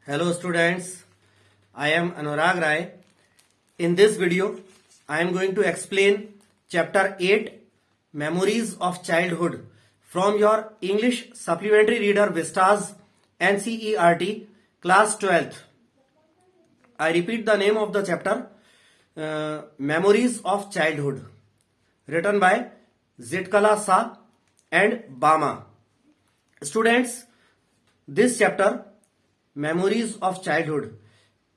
Hello students, I am Anurag Rai. In this video, I am going to explain chapter 8 Memories of Childhood from your English Supplementary Reader Vistas NCERT class 12th. I repeat the name of the chapter Memories of Childhood, written by Zitkala Sa and Bama. Students, this chapter Memories of Childhood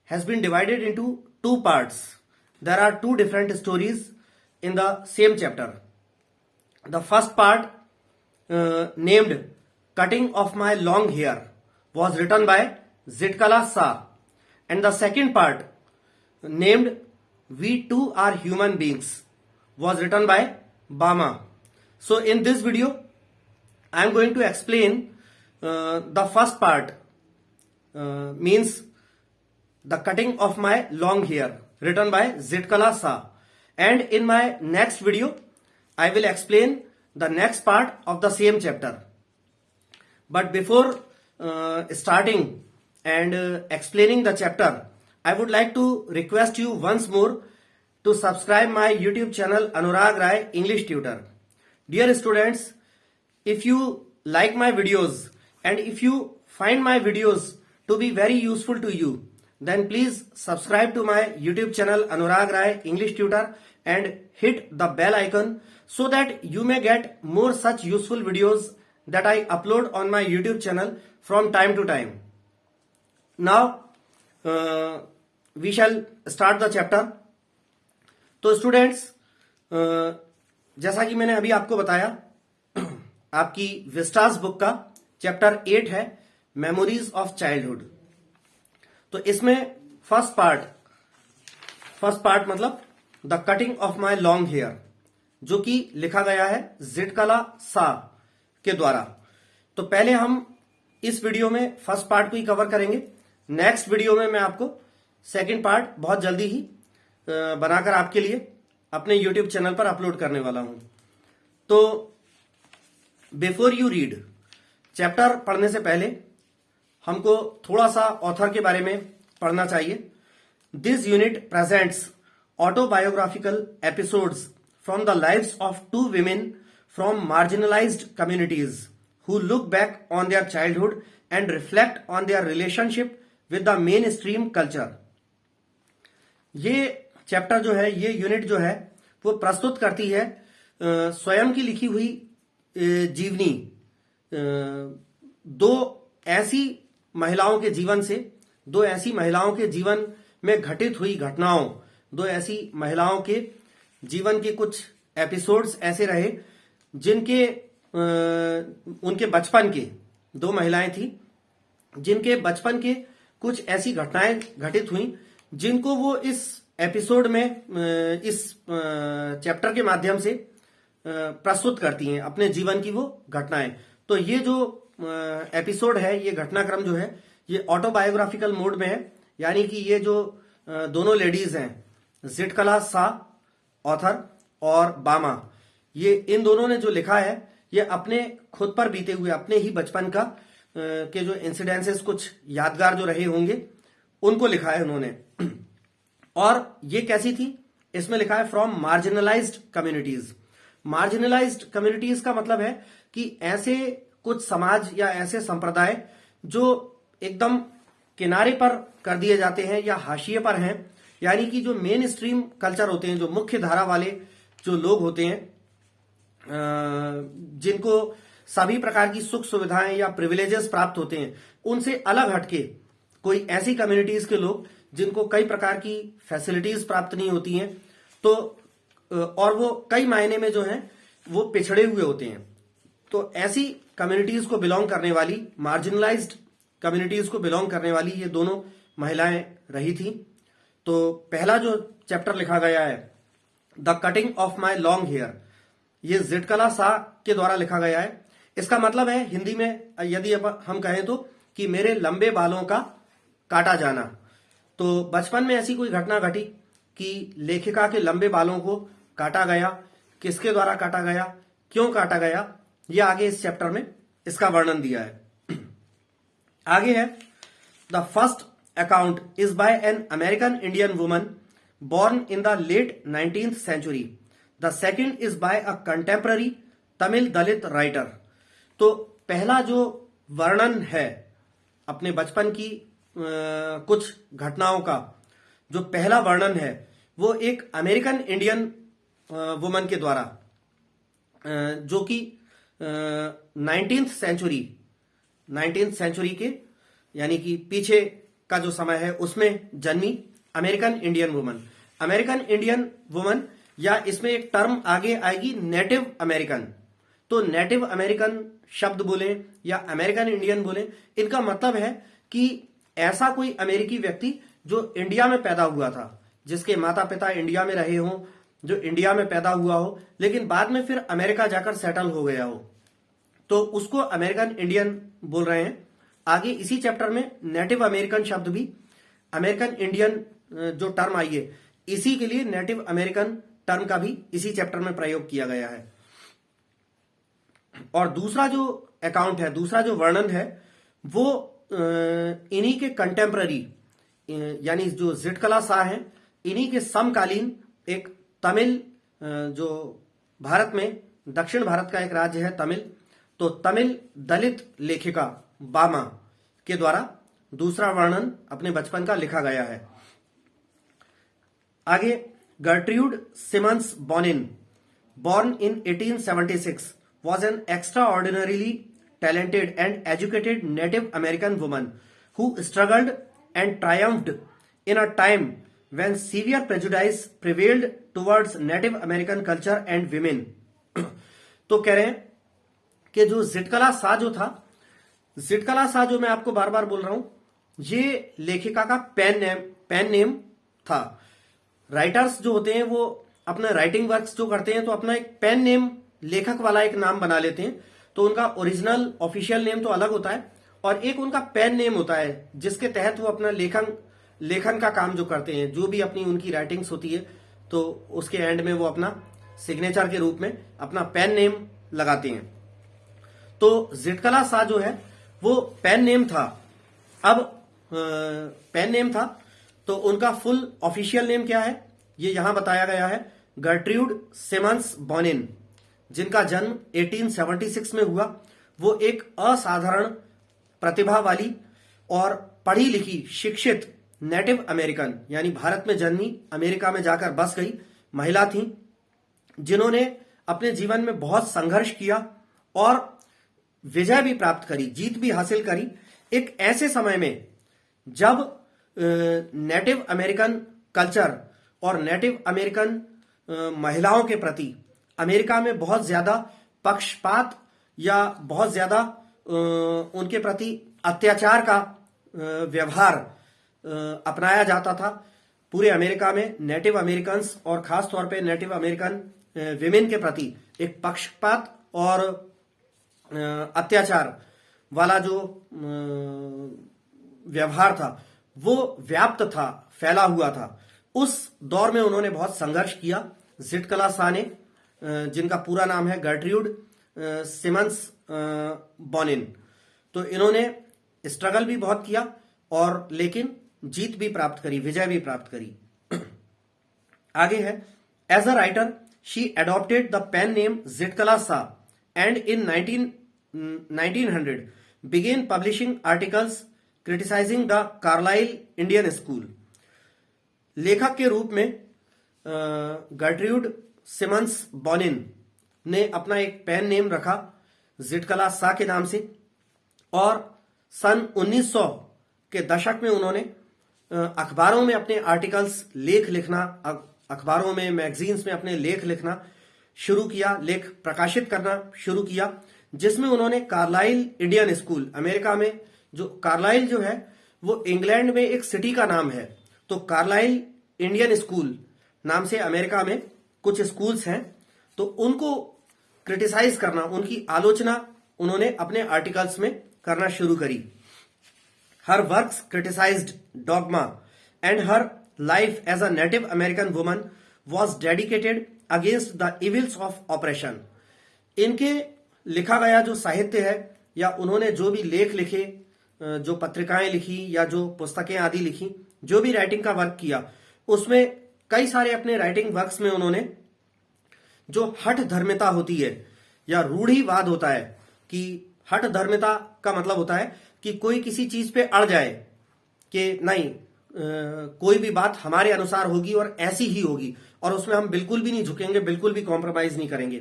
has been divided into two parts. There are two different stories in the same chapter. The first part, named Cutting of My Long Hair, was written by Zitkala Sa, and the second part, named We Too Are Human Beings, was written by Bama. So in this video, I am going to explain the first part, means the cutting of my long hair, written by Zitkala Sa, and in my next video I will explain the next part of the same chapter. But before starting and explaining the chapter, I would like to request you once more to subscribe my YouTube channel Anurag Rai English Tutor. Dear students, if you like my videos and if you find my videos to be very useful to you, then please subscribe to my YouTube channel Anurag Rai English Tutor and hit the bell icon so that you may get more such useful videos that I upload on my YouTube channel from time to time. Now we shall start the chapter. तो students, जैसा कि मैंने अभी आपको बताया, आपकी Vistas book का chapter 8 है मेमोरीज ऑफ चाइल्डहुड. तो इसमें फर्स्ट पार्ट मतलब the cutting of my long hair, जो कि लिखा गया है जिटकला सा के द्वारा. तो पहले हम इस वीडियो में फर्स्ट पार्ट को ही कवर करेंगे. नेक्स्ट वीडियो में मैं आपको सेकंड पार्ट बहुत जल्दी ही बनाकर आपके लिए अपने यूट्यूब चैनल पर अपलोड करने वाला हूं. तो बिफोर यू रीड, चैप्टर पढ़ने से पहले हमको थोड़ा सा ऑथर के बारे में पढ़ना चाहिए. This unit presents autobiographical episodes from the lives of two women from marginalised communities who look back on their childhood and reflect on their relationship with the main stream culture. ये chapter जो है, ये unit जो है, वो प्रस्तुत करती है स्वयं की लिखी हुई जीवनी दो ऐसी महिलाओं के जीवन से, दो ऐसी महिलाओं के जीवन में घटित हुई घटनाओं, दो ऐसी महिलाओं के जीवन के कुछ एपिसोड्स ऐसे रहे जिनके उनके बचपन के, दो महिलाएं थी जिनके बचपन के कुछ ऐसी घटनाएं घटित हुई जिनको वो इस एपिसोड में, इस चैप्टर के माध्यम से प्रस्तुत करती हैं, अपने जीवन की वो घटनाएं. तो ये जो एपिसोड है, ये घटनाक्रम जो है, ये ऑटोबायोग्राफिकल मोड में है. यानी कि ये जो दोनों लेडीज हैं, जिटकला सा ऑथर और बामा, ये इन दोनों ने जो लिखा है, ये अपने खुद पर बीते हुए, अपने ही बचपन का के जो इंसिडेंसेस, कुछ यादगार जो रहे होंगे, उनको लिखा है उन्होंने. और ये कैसी थी, इसमें लिखा है from marginalised communities. Marginalised communities का मतलब है कि ऐसे कुछ समाज या ऐसे संप्रदाय जो एकदम किनारे पर कर दिए जाते हैं या हाशिए पर हैं. यानी कि जो मेन स्ट्रीम कल्चर होते हैं, जो मुख्य धारा वाले जो लोग होते हैं, जिनको सभी प्रकार की सुख सुविधाएं या प्रिविलेजेस प्राप्त होते हैं, उनसे अलग हटके कोई ऐसी कम्युनिटीज के लोग जिनको कई प्रकार की फैसिलिटीज प्राप्त नहीं होती हैं, तो और वो कई मायने में जो हैं वो पिछड़े हुए होते हैं. तो ऐसी कम्युनिटीज को बिलोंग करने वाली, मार्जिनलाइज्ड कम्युनिटीज को बिलोंग करने वाली ये दोनों महिलाएं रही थी. तो पहला जो चैप्टर लिखा गया है, the cutting of my long hair, ये जिटकला सा के द्वारा लिखा गया है. इसका मतलब है हिंदी में यदि हम कहें तो कि मेरे लंबे बालों का काटा जाना. तो बचपन में ऐसी कोई घटना घटी कि लेखिका के लंबे बालों को काटा गया. किसके द्वारा काटा गया, क्यों काटा गया, ये आगे इस चैप्टर में इसका वर्णन दिया है. आगे है the first account is by an American Indian woman born in the late 19th century. The second is by a contemporary Tamil Dalit writer. तो पहला जो वर्णन है अपने बचपन की कुछ घटनाओं का, जो पहला वर्णन है वो एक अमेरिकन इंडियन वुमन के द्वारा, जो कि 19th सेंचुरी के यानी कि पीछे का जो समय है उसमें जन्मी अमेरिकन इंडियन वुमन, या इसमें एक टर्म आगे आएगी नेटिव अमेरिकन। तो नेटिव अमेरिकन शब्द बोले या अमेरिकन इंडियन बोले, इनका मतलब है कि ऐसा कोई अमेरिकी व्यक्ति जो इंडिया में पैदा हुआ था, जिसके माता पिता इंडिया में रहे हों, जो इंडिया में पैदा हुआ हो लेकिन बाद में फिर अमेरिका जाकर सेटल हो गया हो, तो उसको अमेरिकन इंडियन बोल रहे हैं। आगे इसी चैप्टर में नेटिव अमेरिकन शब्द भी, अमेरिकन इंडियन जो टर्म आई है इसी के लिए नेटिव अमेरिकन टर्म का भी इसी चैप्टर में प्रयोग किया गया है। और दूसरा जो अकाउंट है, दूसरा जो वर्णन है वो इन्हीं के कंटेम्पररी यानी जो जिटकला शाह हैं, इन्हीं के समकालीन एक तमिल, जो भारत में दक्षिण भारत का एक राज्य है तमिल, तो तमिल दलित लेखिका बामा के द्वारा दूसरा वर्णन अपने बचपन का लिखा गया है। आगे Gertrude Simmons Bonnin, born in 1876, was an extraordinarily talented and educated Native American woman who struggled and triumphed in a time when severe prejudice prevailed towards Native American culture and women. तो कह रहे हैं कि जो जिटकला शाह जो था, जिटकला शाह जो मैं आपको बार बार बोल रहा हूं, ये लेखिका का पेन नेम था। राइटर्स जो होते हैं वो अपने राइटिंग वर्क्स जो करते हैं तो अपना एक पेन नेम, लेखक वाला एक नाम बना लेते हैं, तो उनका ओरिजिनल ऑफिशियल नेम तो अलग होता है और एक उनका पेन नेम होता है जिसके तहत वो अपना लेखन का काम जो करते हैं, जो भी अपनी उनकी राइटिंग्स होती है तो उसके एंड में वो अपना सिग्नेचर के रूप में अपना पेन नेम लगाते हैं। तो जिटकला शाह जो है वो पेन नेम था। अब पेन नेम था तो उनका फुल ऑफिशियल नेम क्या है ये यहां बताया गया है, गर्ट्रूड सिमन्स बोनिन, जिनका जन्म 1876 में हुआ। वो एक असाधारण प्रतिभा वाली और पढ़ी लिखी शिक्षित नेटिव अमेरिकन यानी भारत में जन्मी, अमेरिका में जाकर बस गई महिला थी, जिन्होंने अपने जीवन में बहुत संघर्ष किया और विजय भी प्राप्त करी, जीत भी हासिल करी, एक ऐसे समय में जब नेटिव अमेरिकन कल्चर और नेटिव अमेरिकन महिलाओं के प्रति अमेरिका में बहुत ज्यादा पक्षपात या बहुत ज्यादा उनके प्रति अत्याचार का व्यवहार अपनाया जाता था। पूरे अमेरिका में नेटिव अमेरिकन्स और खास तौर पे नेटिव अमेरिकन विमेन के प्रति एक पक्षपात और अत्याचार वाला जो व्यवहार था वो व्याप्त था, फैला हुआ था। उस दौर में उन्होंने बहुत संघर्ष किया। जिटकला शाह ने, जिनका पूरा नाम है गर्ट्रूड सिमन्स बोनिन, तो इन्होंने स्ट्रगल भी बहुत किया और लेकिन जीत भी प्राप्त करी, विजय भी प्राप्त करी। आगे है, as a writer she adopted the pen name Zitkala Sa and in 1900 began publishing articles criticizing the Carlisle Indian School. लेखक के रूप में गर्ट्रूड सिमन्स बोनिन ने अपना एक पेन नेम रखा जिटकला शाह के नाम से और सन 1900 के दशक में उन्होंने अखबारों में अपने आर्टिकल्स, लेख लिखना, अखबारों में, मैगजीन्स में अपने लेख लिखना शुरू किया, लेख प्रकाशित करना शुरू किया, जिसमें उन्होंने कार्लाइल इंडियन स्कूल, अमेरिका में जो कार्लाइल जो है वो इंग्लैंड में एक सिटी का नाम है, तो कार्लाइल इंडियन स्कूल नाम से अमेरिका में कुछ स्कूल्स हैं, तो उनको क्रिटिसाइज करना, उनकी आलोचना उन्होंने अपने आर्टिकल्स में करना शुरू करी। Her works criticised dogma and her life as a Native American woman was dedicated against the evils of operation. इनके लिखा गया जो साहित्य है या उन्होंने जो भी लेख लिखे जो पत्रिकाएं लिखी या जो पुस्तकें आदि लिखी, जो भी राइटिंग का वर्क किया, उसमें कई सारे अपने राइटिंग वर्क्स में उन्होंने जो हठ धर्मिता होती है या रूढ़िवाद होता है, कि हठ धर्मिता का मतलब होता है कि कोई किसी चीज पे अड़ जाए कि नहीं, कोई भी बात हमारे अनुसार होगी और ऐसी ही होगी और उसमें हम बिल्कुल भी नहीं झुकेंगे, बिल्कुल भी कॉम्प्रोमाइज नहीं करेंगे।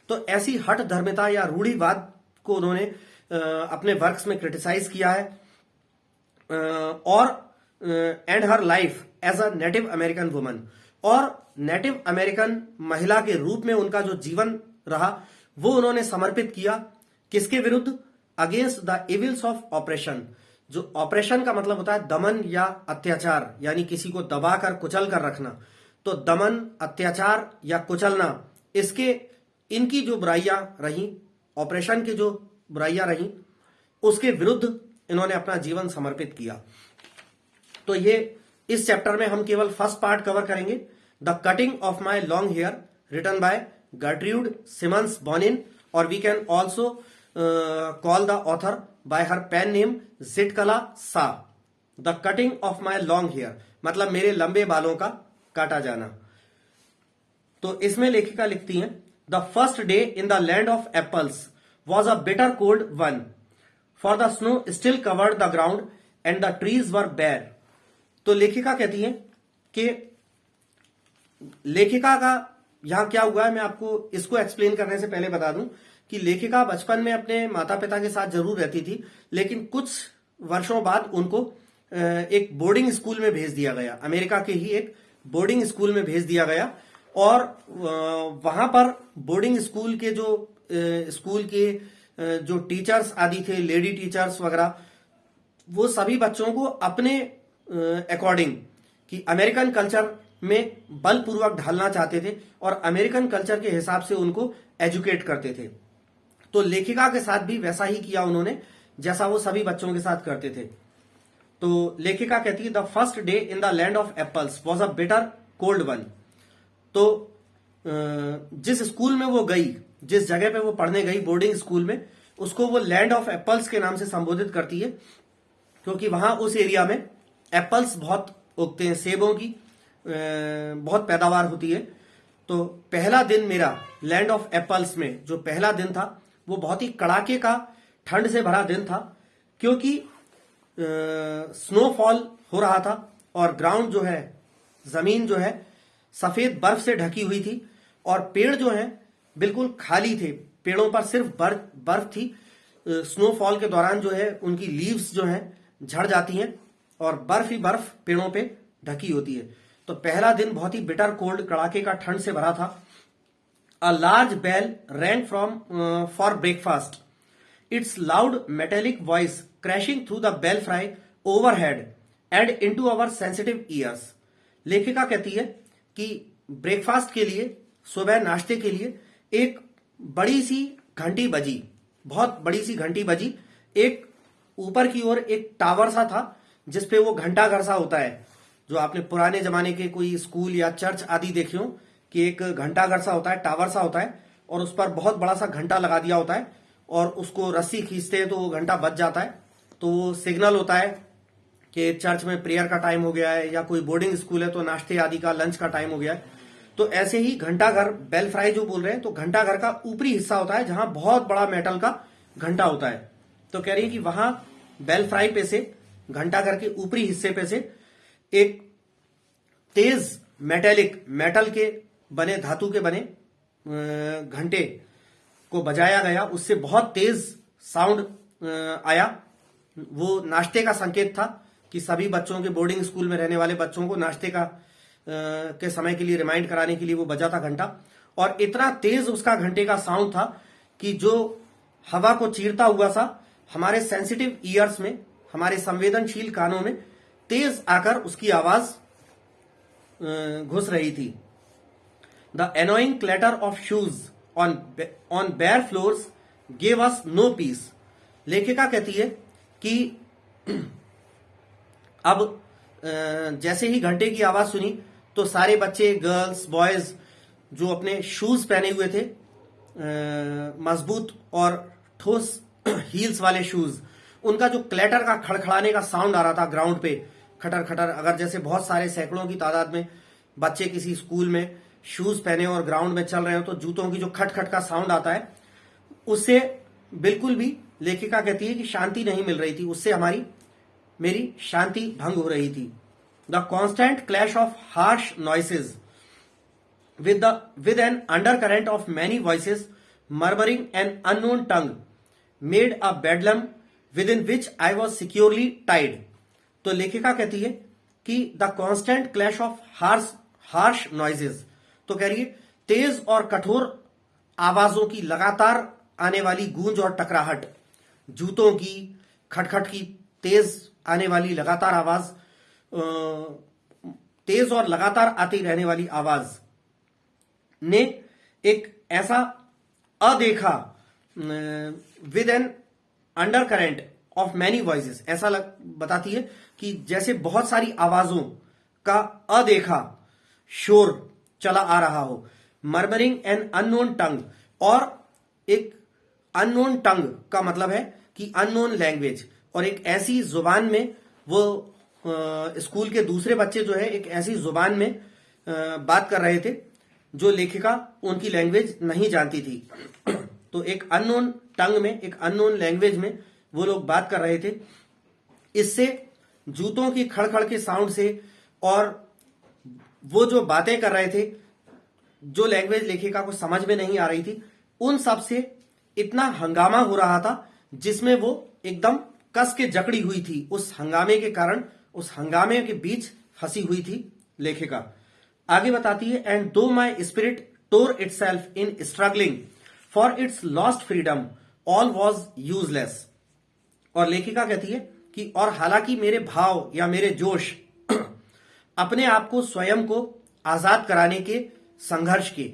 तो ऐसी हठ धर्मिता या रूढ़िवाद को उन्होंने अपने वर्क्स में क्रिटिसाइज किया है। और and her life as a Native American woman, और नेटिव अमेरिकन महिला के रूप में उनका जो जीवन रहा वो उन्होंने समर्पित किया किसके विरुद्ध? Against the evils of operation. जो ऑपरेशन का मतलब होता है दमन या अत्याचार, यानी किसी को दबाकर कुचल कर रखना। तो दमन, अत्याचार या कुचलना, इसके इनकी जो बुराइयां रही, ऑपरेशन की जो बुराइयां रही, उसके विरुद्ध इन्होंने अपना जीवन समर्पित किया। तो ये इस चैप्टर में हम केवल फर्स्ट पार्ट कवर करेंगे, the cutting of my long hair, written by Gertrude Simmons Bonnin, और we can also call the author by her pen name Zitkala Sa. The cutting of my long hair मतलब मेरे लंबे बालों का काटा जाना। तो इसमें लेखिका लिखती हैं, the first day in the land of apples was a bitter cold one, for the snow still covered the ground and the trees were bare. तो लेखिका कहती है कि लेखिका का यहां क्या हुआ है, मैं आपको इसको एक्सप्लेन करने से पहले बता दूं कि लेखिका बचपन में अपने माता पिता के साथ जरूर रहती थी, लेकिन कुछ वर्षों बाद उनको एक बोर्डिंग स्कूल में भेज दिया गया, अमेरिका के ही एक बोर्डिंग स्कूल में भेज दिया गया। और वहां पर बोर्डिंग स्कूल के जो टीचर्स आदि थे, लेडी टीचर्स वगैरह, वो सभी बच्चों को अपने अकॉर्डिंग कि अमेरिकन कल्चर में बलपूर्वक ढालना चाहते थे और अमेरिकन कल्चर के हिसाब से उनको एजुकेट करते थे। तो लेखिका के साथ भी वैसा ही किया उन्होंने जैसा वो सभी बच्चों के साथ करते थे। तो लेखिका कहती है, the first day in the land of apples was a bitter cold one. तो जिस स्कूल में वो गई, जिस जगह पे वो पढ़ने गई बोर्डिंग स्कूल में, उसको वो लैंड ऑफ एप्पल्स के नाम से संबोधित करती है, क्योंकि वहां उस एरिया में एप्पल्स बहुत उगते हैं, सेबों की बहुत पैदावार होती है। तो पहला दिन मेरा लैंड ऑफ एप्पल्स में जो पहला दिन था वो बहुत ही कड़ाके का ठंड से भरा दिन था, क्योंकि स्नोफॉल हो रहा था और ग्राउंड जो है, जमीन जो है, सफेद बर्फ से ढकी हुई थी और पेड़ जो है बिल्कुल खाली थे, पेड़ों पर सिर्फ बर्फ थी। स्नोफॉल के दौरान जो है उनकी लीव्स जो है झड़ जाती हैं और बर्फ ही बर्फ पेड़ों पे ढकी होती है। तो पहला दिन बहुत ही बिटर कोल्ड, कड़ाके का ठंड से भरा था। A large bell rang from for breakfast, its loud metallic voice crashing through the belfry overhead and into our sensitive ears. लेखिका कहती है कि ब्रेकफास्ट के लिए, सुबह नाश्ते के लिए एक बड़ी सी घंटी बजी, बहुत बड़ी सी घंटी बजी। एक ऊपर की ओर एक टावर सा था जिसपे वो घंटा घर सा होता है, जो आपने पुराने जमाने के कोई स्कूल या चर्च आदि देखे हो कि एक घंटा घर सा होता है, टावर सा होता है और उस पर बहुत बड़ा सा घंटा लगा दिया होता है और उसको रस्सी खींचते हैं तो वो घंटा बज जाता है। तो वो सिग्नल होता है कि चर्च में प्रेयर का टाइम हो गया है, या कोई बोर्डिंग स्कूल है तो नाश्ते आदि का, लंच का टाइम हो गया है। तो ऐसे ही घंटा घर, बेल फ्राई जो बोल रहे हैं, तो घंटा घर का ऊपरी हिस्सा होता है जहां बहुत बड़ा मेटल का घंटा होता है। तो कह रही है कि वहां बेल फ्राई पे से, घंटा घर के ऊपरी हिस्से पे से एक तेज मेटल के बने, धातु के बने घंटे को बजाया गया। उससे बहुत तेज साउंड आया। वो नाश्ते का संकेत था कि सभी बच्चों के, बोर्डिंग स्कूल में रहने वाले बच्चों को नाश्ते का के समय के लिए रिमाइंड कराने के लिए वो बजा था घंटा। और इतना तेज उसका घंटे का साउंड था कि जो हवा को चीरता हुआ सा हमारे सेंसिटिव ईयर्स में, हमारे संवेदनशील कानों में तेज आकर उसकी आवाज घुस रही थी। The annoying clatter of shoes on bare floors gave us no peace. लेखिका कहती है कि अब जैसे ही घंटे की आवाज सुनी तो सारे बच्चे, गर्ल्स, बॉयज जो अपने शूज पहने हुए थे, मजबूत और ठोस हील्स वाले शूज, उनका जो क्लैटर का खड़खड़ाने का साउंड आ रहा था ग्राउंड पे, खटर खटर, अगर जैसे बहुत सारे सैकड़ों की तादाद में बच्चे किसी स्कूल में शूज पहने और ग्राउंड में चल रहे हो तो जूतों की जो खट खट का साउंड आता है, उससे बिल्कुल भी लेखिका कहती है कि शांति नहीं मिल रही थी, उससे मेरी शांति भंग हो रही थी। The constant clash of harsh noises with an undercurrent of many voices murmuring an unknown tongue made a bedlam within which I was securely tied। तो लेखिका कहती है कि the constant clash of harsh noises, तो कह रही है तेज और कठोर आवाजों की लगातार आने वाली गूंज और टकराहट, जूतों की खटखट की तेज आने वाली लगातार आवाज, तेज और लगातार आती रहने वाली आवाज ने एक ऐसा अदेखा with an under current of many, voices बताती है कि जैसे बहुत सारी आवाजों का अदेखा शोर चला आ रहा हो। मर्मरिंग एन अननोन टंग, और एक अननोन टंग का मतलब है कि अननोन लैंग्वेज, और एक ऐसी जुबान में वो स्कूल के दूसरे बच्चे जो है एक ऐसी जुबान में बात कर रहे थे जो लेखिका उनकी लैंग्वेज नहीं जानती थी। तो एक अननोन टंग में, एक अननोन लैंग्वेज में वो लोग बात कर रहे थे। इससे जूतों की खड़खड़ के साउंड से और वो जो बातें कर रहे थे, जो लैंग्वेज लेखिका को समझ में नहीं आ रही थी, उन सब से इतना हंगामा हो रहा था जिसमें वो एकदम कस के जकड़ी हुई थी। उस हंगामे के कारण, उस हंगामे के बीच फंसी हुई थी लेखिका। आगे बताती है, and though my spirit tore itself in struggling for its lost freedom all was useless. और लेखिका कहती है कि और हालांकि मेरे भाव या मेरे जोश अपने आप को स्वयं को आजाद कराने के संघर्ष के,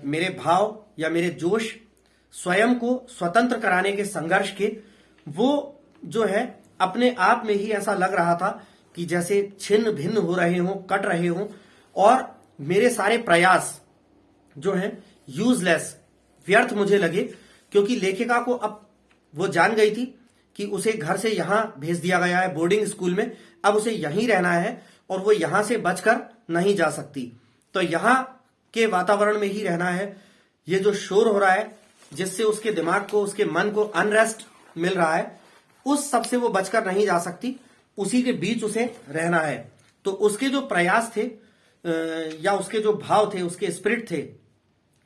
मेरे भाव या मेरे जोश स्वयं को स्वतंत्र कराने के संघर्ष के, वो जो है अपने आप में ही ऐसा लग रहा था कि जैसे छिन्न भिन्न हो रहे हों, कट रहे हों, और मेरे सारे प्रयास जो हैं यूजलेस, व्यर्थ मुझे लगे। क्योंकि लेखिका को अब वो जान गई थी कि उसे घर से यहां भेज दिया गया है बोर्डिंग स्कूल में, अब उसे यहीं रहना है और वो यहां से बचकर नहीं जा सकती। तो यहां के वातावरण में ही रहना है। ये जो शोर हो रहा है जिससे उसके दिमाग को, उसके मन को अनरेस्ट मिल रहा है, उस सब से वो बचकर नहीं जा सकती, उसी के बीच उसे रहना है। तो उसके जो प्रयास थे या उसके जो भाव थे, उसके स्पिरिट थे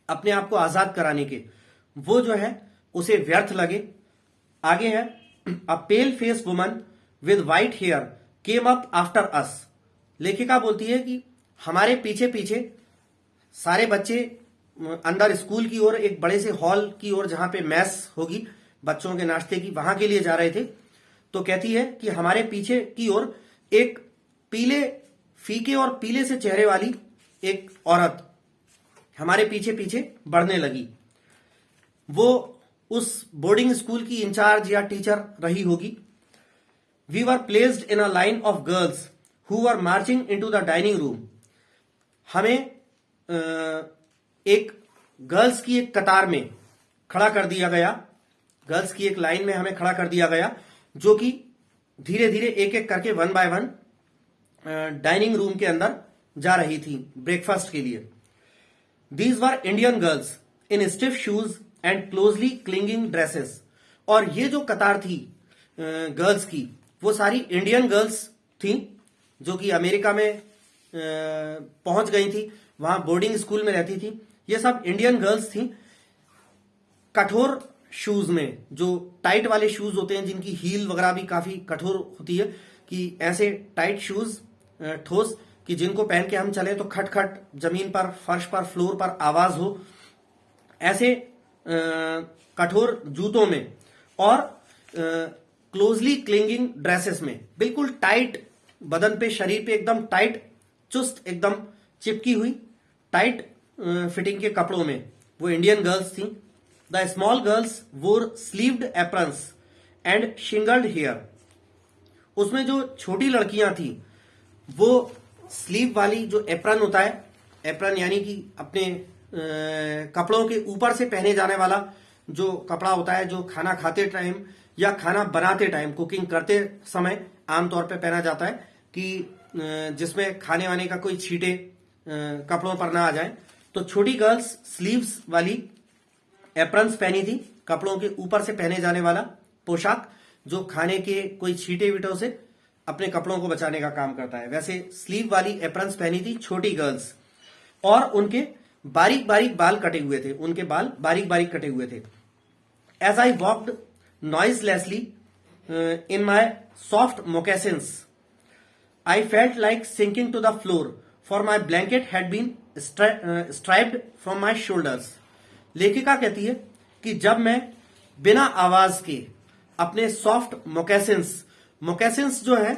अपने आप को आजाद कराने के, वो जो है उसे व्यर्थ लगे। आगे है, a pale face woman with white hair came up after us. लेखिका बोलती है कि हमारे पीछे पीछे सारे बच्चे अंदर स्कूल की ओर, एक बड़े से हॉल की ओर जहां पे मैस होगी बच्चों के नाश्ते की, वहां के लिए जा रहे थे। तो कहती है कि हमारे पीछे की ओर एक पीले, फीके और पीले से चेहरे वाली एक औरत हमारे पीछे पीछे बढ़ने लगी। वो उस बोर्डिंग स्कूल की इंचार्ज या टीचर रही होगी। We were placed in a line of girls who were marching into the dining room. हमें एक गर्ल्स की एक कतार में खड़ा कर दिया गया, गर्ल्स की एक लाइन में हमें खड़ा कर दिया गया, जो कि धीरे धीरे एक एक करके one by one dining room के अंदर जा रही थी ब्रेकफास्ट के लिए। These were Indian girls in stiff shoes and closely clinging dresses. और ये जो कतार थी गर्ल्स की, वो सारी इंडियन गर्ल्स थी जो कि अमेरिका में पहुंच गई थी, वहां बोर्डिंग स्कूल में रहती थी। ये सब इंडियन गर्ल्स थी, कठोर शूज में, जो टाइट वाले शूज होते हैं जिनकी हील वगैरह भी काफी कठोर होती है, कि ऐसे टाइट शूज ठोस कि जिनको पहन के हम चले तो खट खट जमीन पर, फर्श पर, फ्लोर पर आवाज हो, ऐसे कठोर जूतों में, और क्लोजली क्लिंगिंग ड्रेसेस में, बिल्कुल टाइट बदन पे, शरीर पे एकदम टाइट, चुस्त, एकदम चिपकी हुई टाइट फिटिंग के कपड़ों में वो इंडियन गर्ल्स थी। द स्मॉल गर्ल्स वोर sleeved aprons and shingled hair. उसमें जो छोटी लड़कियां थी वो स्लीव वाली जो एप्रन होता है, एप्रन यानी कि अपने कपड़ों के ऊपर से पहने जाने वाला जो कपड़ा होता है, जो खाना खाते टाइम या खाना बनाते टाइम, कुकिंग करते समय आमतौर पे पहना जाता है कि जिसमें खाने वाने का कोई छींटे कपड़ों पर ना आ जाए। तो छोटी गर्ल्स स्लीव्स वाली एप्रन्स पहनी थी, कपड़ों के ऊपर से पहने जाने वाला पोशाक जो खाने के कोई छींटे वीटों से अपने कपड़ों को बचाने का काम करता है। वैसे स्लीव वाली एप्रन्स पहनी थी छोटी गर्ल्स, और उनके बारीक बारीक बाल कटे हुए थे, उनके बाल बारीक बारीक कटे हुए थे। As I walked noiselessly in my soft moccasins, I felt like sinking to the floor, for my blanket had been striped from my shoulders. लेखिका कहती है कि जब मैं बिना आवाज के अपने सॉफ्ट मोकेसिन्स जो है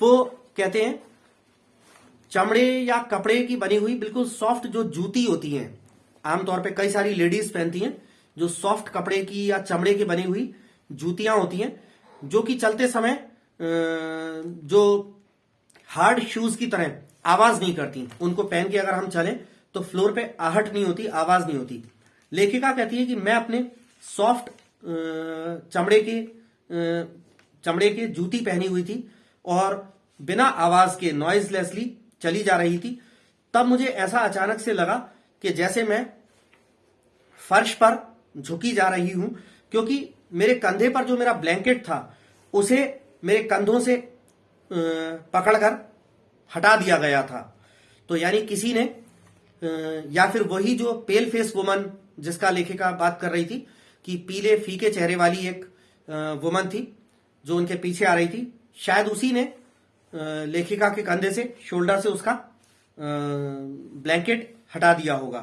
वो कहते हैं चमड़े या कपड़े की बनी हुई बिल्कुल सॉफ्ट जो जूती होती हैं, आमतौर पे कई सारी लेडीज पहनती हैं, जो सॉफ्ट कपड़े की या चमड़े की बनी हुई जूतियां होती हैं, जो कि चलते समय जो हार्ड शूज की तरह आवाज नहीं करती। उनको पहन के अगर हम चलें तो फ्लोर पे आहट नहीं होती, आवाज नहीं होती। लेखिका कहती है कि मैं अपने सॉफ्ट चमड़े के जूती पहनी हुई थी और बिना आवाज के नॉइजलेसली चली जा रही थी। तब मुझे ऐसा अचानक से लगा कि जैसे मैं फर्श पर झुकी जा रही हूं, क्योंकि मेरे कंधे पर जो मेरा ब्लैंकेट था उसे मेरे कंधों से पकड़कर हटा दिया गया था। तो यानी किसी ने या फिर वही जो पेल फेस वुमन जिसका लेखिका बात कर रही थी कि पीले फीके चेहरे वाली एक वुमन थी जो उनके पीछे आ रही थी, शायद उसी ने लेखिका के कंधे से, शोल्डर से उसका ब्लैंकेट हटा दिया होगा।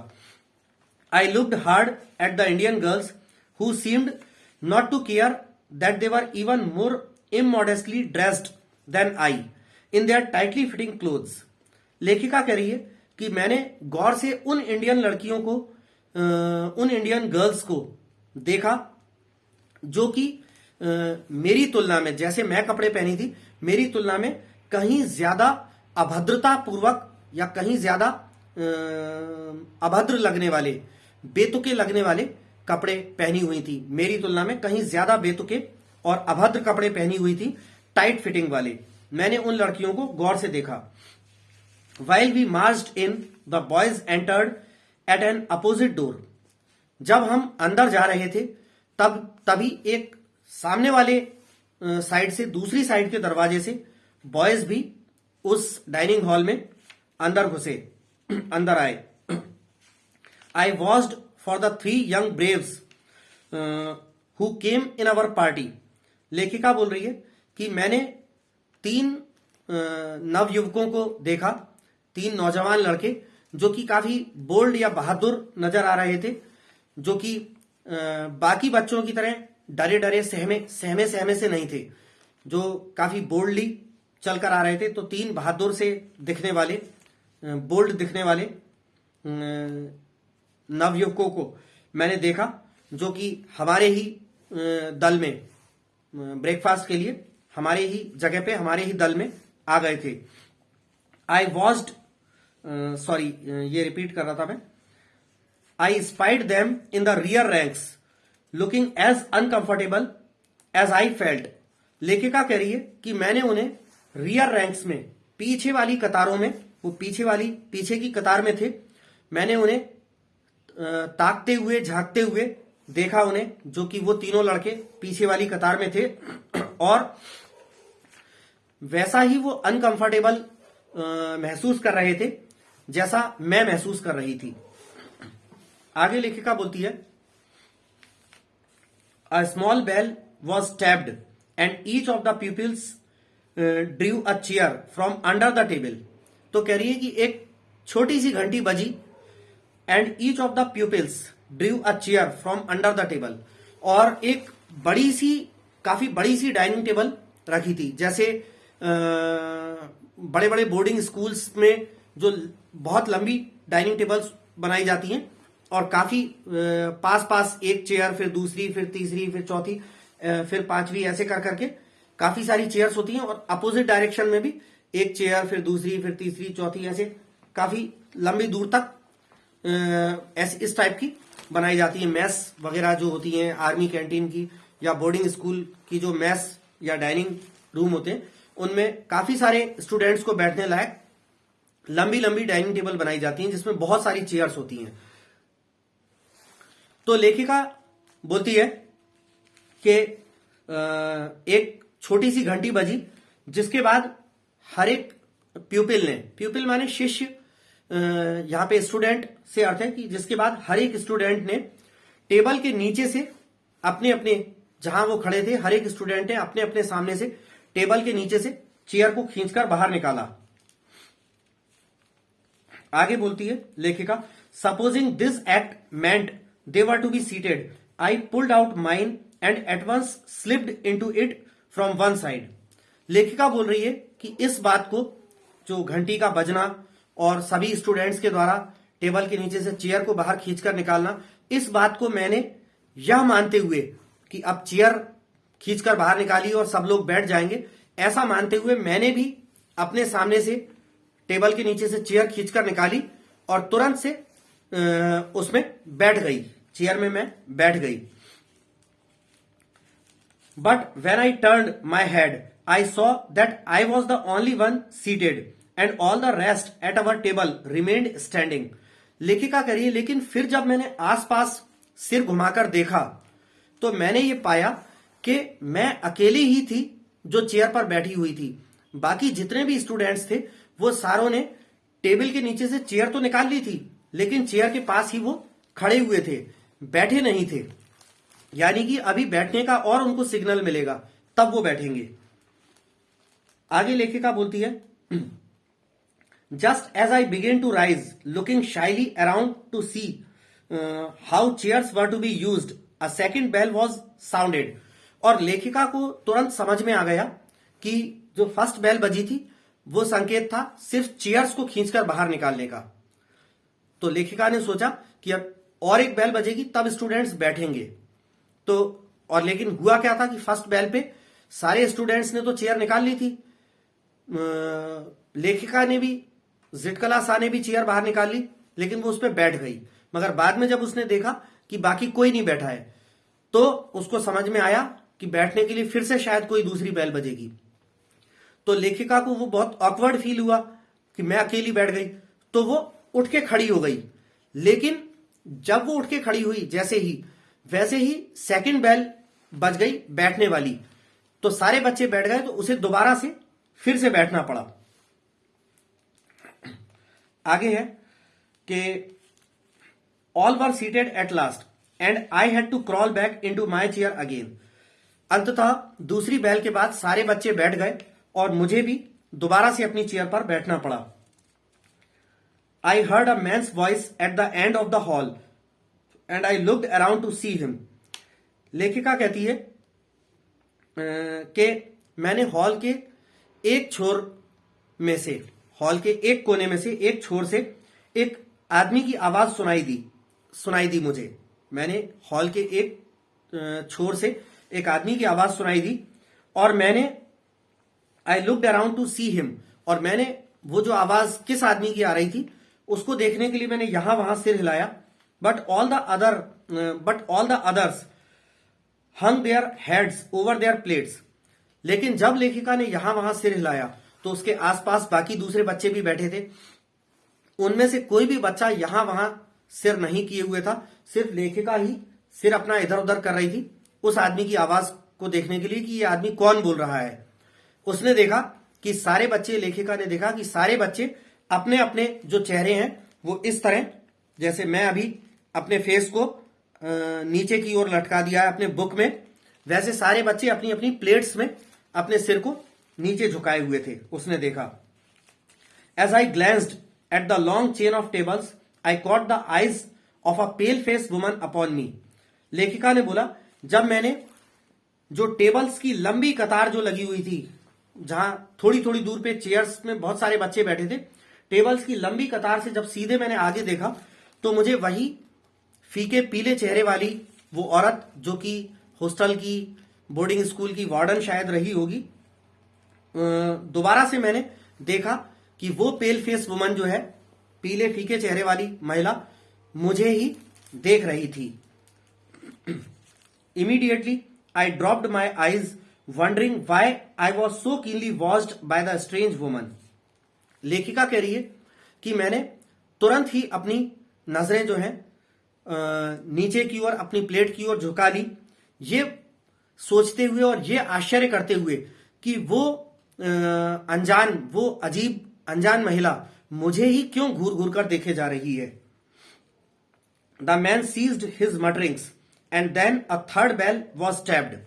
I looked hard at the Indian girls who seemed not to care that they were even more immodestly dressed than I in their tightly fitting clothes. लेखिका कह रही है कि मैंने गौर से उन इंडियन लड़कियों को, उन इंडियन गर्ल्स को देखा जो कि मेरी तुलना में, जैसे मैं कपड़े पहनी थी, मेरी तुलना में कहीं ज्यादा अभद्रता पूर्वक या कहीं ज्यादा अभद्र लगने वाले, बेतुके लगने वाले कपड़े पहनी हुई थी। मेरी तुलना में कहीं ज्यादा बेतुके और अभद्र कपड़े पहनी हुई थी, टाइट फिटिंग वाले। मैंने उन लड़कियों को गौर से देखा। While we marched in, the boys entered at an opposite door. जब हम अंदर जा रहे थे तभी एक सामने वाले साइड से, दूसरी साइड के दरवाजे से बॉयज भी उस डाइनिंग हॉल में अंदर घुसे, अंदर आए। I watched for the 3 young braves who came in our party. लेखिका बोल रही है कि मैंने 3 नवयुवकों को देखा, 3 नौजवान लड़के जो कि काफी बोल्ड या बहादुर नजर आ रहे थे, जो कि बाकी बच्चों की तरह डरे डरे सहमे से नहीं थे, जो काफी बोल्डली चलकर आ रहे थे। तो 3 बहादुर से दिखने वाले, बोल्ड दिखने वाले नवयुवकों को मैंने देखा, जो कि हमारे ही दल में ब्रेकफास्ट के लिए हमारे ही जगह पे, हमारे ही दल में आ गए थे। आई वॉच्ड, सॉरी ये रिपीट कर रहा था मैं। I spied them in the rear ranks looking as uncomfortable as I felt. लेखिका कह रही है कि मैंने उन्हें रियर रैंक्स में, पीछे वाली कतारों में, वो पीछे की कतार में थे, मैंने उन्हें ताकते हुए, झांकते हुए देखा उन्हें, जो कि वो तीनों लड़के पीछे वाली कतार में थे और वैसा ही वो अनकंफर्टेबल महसूस कर रहे थे जैसा मैं महसूस कर रही थी। आगे लेखिका बोलती है, a small bell was tapped and each of the pupils drew a chair from under the table. तो कह रही है कि एक छोटी सी घंटी बजी, and each of the pupils Drew a chair from under the table, और एक बड़ी सी, काफी बड़ी सी डाइनिंग टेबल रखी थी। जैसे बड़े बड़े बोर्डिंग स्कूल्स में जो बहुत लंबी डाइनिंग टेबल्स बनाई जाती हैं और काफी पास एक चेयर, फिर दूसरी, फिर तीसरी, फिर चौथी, फिर पांचवी, ऐसे कर करके काफी सारी चेयर्स होती हैं और अपोजिट डायरेक्शन में भी एक चेयर, फिर दूसरी, फिर तीसरी, चौथी, ऐसे काफी लंबी दूर तक इस टाइप की बनाई जाती है। मेस वगैरह जो होती हैं, आर्मी कैंटीन की या बोर्डिंग स्कूल की जो मेस या डाइनिंग रूम होते हैं उनमें काफी सारे स्टूडेंट्स को बैठने लायक लंबी लंबी डाइनिंग टेबल बनाई जाती हैं जिसमें बहुत सारी चेयर्स होती हैं। तो लेखिका बोलती है कि एक छोटी सी घंटी बजी, जिसके बाद हर एक प्यूपिल माने शिष्य, यहां पे स्टूडेंट से अर्थ है कि जिसके बाद हर एक स्टूडेंट ने टेबल के नीचे से अपने अपने जहां वो खड़े थे, हर एक स्टूडेंट ने अपने अपने सामने से टेबल के नीचे से चेयर को खींचकर बाहर निकाला। आगे बोलती है लेखिका, supposing this act meant they were to be seated, I pulled out mine and at once slipped into it from one side. लेखिका बोल रही है कि इस बात को, जो घंटी का बजना और सभी स्टूडेंट्स के द्वारा टेबल के नीचे से चेयर को बाहर खींचकर निकालना, इस बात को मैंने यह मानते हुए कि अब चेयर खींचकर बाहर निकाली और सब लोग बैठ जाएंगे, ऐसा मानते हुए मैंने भी अपने सामने से टेबल के नीचे से चेयर खींचकर निकाली और तुरंत से उसमें बैठ गई, चेयर में मैं बैठ गई। But when I turned my head I saw that I was the only one seated and all the rest at our table remained standing. लेखिका कह रही है, लेकिन फिर जब मैंने आसपास सिर घुमाकर देखा तो मैंने ये पाया कि मैं अकेली ही थी जो चेयर पर बैठी हुई थी। बाकी जितने भी स्टूडेंट्स थे वो सारों ने टेबल के नीचे से चेयर तो निकाल ली थी, लेकिन चेयर के पास ही वो खड़े हुए थे, बैठे नहीं थे। यानी कि अभी बैठने का और उनको सिग्नल मिलेगा तब वो बैठेंगे। आगे लेखिका बोलती है, just as I began to rise looking shyly around to see how chairs were to be used, a second bell was sounded. और लेखिका को तुरंत समझ में आ गया कि जो फर्स्ट बेल बजी थी वो संकेत था सिर्फ चेयर्स को खींचकर बाहर निकालने का। तो लेखिका ने सोचा कि अब और एक बेल बजेगी तब स्टूडेंट्स बैठेंगे। तो और लेकिन हुआ क्या था कि फर्स्ट बेल पे सारे स्टूडेंट्स ने तो चेयर निकाल ली थी, लेखिका ने भी, जिटकला शाह ने भी चेयर बाहर निकाल ली, लेकिन वो उस पर बैठ गई। मगर बाद में जब उसने देखा कि बाकी कोई नहीं बैठा है तो उसको समझ में आया कि बैठने के लिए फिर से शायद कोई दूसरी बेल बजेगी। तो लेखिका को वो बहुत ऑकवर्ड फील हुआ कि मैं अकेली बैठ गई, तो वो उठ के खड़ी हो गई। लेकिन जब वो उठ के खड़ी हुई वैसे ही सेकंड बेल बज गई बैठने वाली, तो सारे बच्चे बैठ गए, तो उसे दोबारा से फिर से बैठना पड़ा। आगे है कि all were seated at last and I had to crawl back into my chair again. अंततः दूसरी बेल के बाद सारे बच्चे बैठ गए और मुझे भी दोबारा से अपनी चेयर पर बैठना पड़ा। I heard a man's voice at the end of the hall and I looked around to see him. लेखिका कहती है कि मैंने हॉल के एक छोर में से, हॉल के एक कोने में से एक छोर से एक आदमी की आवाज सुनाई दी मुझे। मैंने हॉल के एक छोर से एक आदमी की आवाज सुनाई दी और मैंने आई looked around to see him, और मैंने वो जो आवाज किस आदमी की आ रही थी उसको देखने के लिए मैंने यहां वहां सिर हिलाया। But all the others hung their heads over their plates. लेकिन जब लेखिका ने यहां वहां सिर हिलाया तो उसके आसपास बाकी दूसरे बच्चे भी बैठे थे। उनमें से कोई भी बच्चा यहां वहां सिर नहीं किए हुए था, सिर्फ लेखिका ही सिर अपना इधर उधर कर रही थी उस आदमी की आवाज को देखने के लिए कि ये आदमी कौन बोल रहा है। उसने देखा कि सारे बच्चे, लेखिका ने देखा कि सारे बच्चे अपने अपने जो चेहरे हैं वो इस तरह, जैसे मैं अभी अपने फेस को नीचे की ओर लटका दिया है अपने बुक में, वैसे सारे बच्चे अपनी अपनी प्लेट्स में अपने सिर को नीचे झुकाए हुए थे। उसने देखा। As I glanced at the long chain of tables I caught the eyes of a pale face woman upon me. लेखिका ने बोला, जब मैंने जो टेबल्स की लंबी कतार जो लगी हुई थी, जहां थोड़ी थोड़ी दूर पे चेयर्स में बहुत सारे बच्चे बैठे थे, टेबल्स की लंबी कतार से जब सीधे मैंने आगे देखा तो मुझे वही फीके पीले चेहरे वाली वो औरत, जो कि हॉस्टल की, बोर्डिंग स्कूल की वार्डन शायद रही होगी, दोबारा से मैंने देखा कि वो पेल फेस वुमन जो है, पीले फीके चेहरे वाली महिला मुझे ही देख रही थी। Immediately I dropped my eyes wondering why I was so keenly watched by the strange woman. लेखिका कह रही है कि मैंने तुरंत ही अपनी नजरें जो हैं नीचे की ओर, अपनी प्लेट की ओर झुका ली, ये सोचते हुए और ये आश्चर्य करते हुए कि वो अजीब अनजान महिला मुझे ही क्यों घूर घूर कर देखे जा रही है। The man ceased his mutterings and then a third bell was tapped.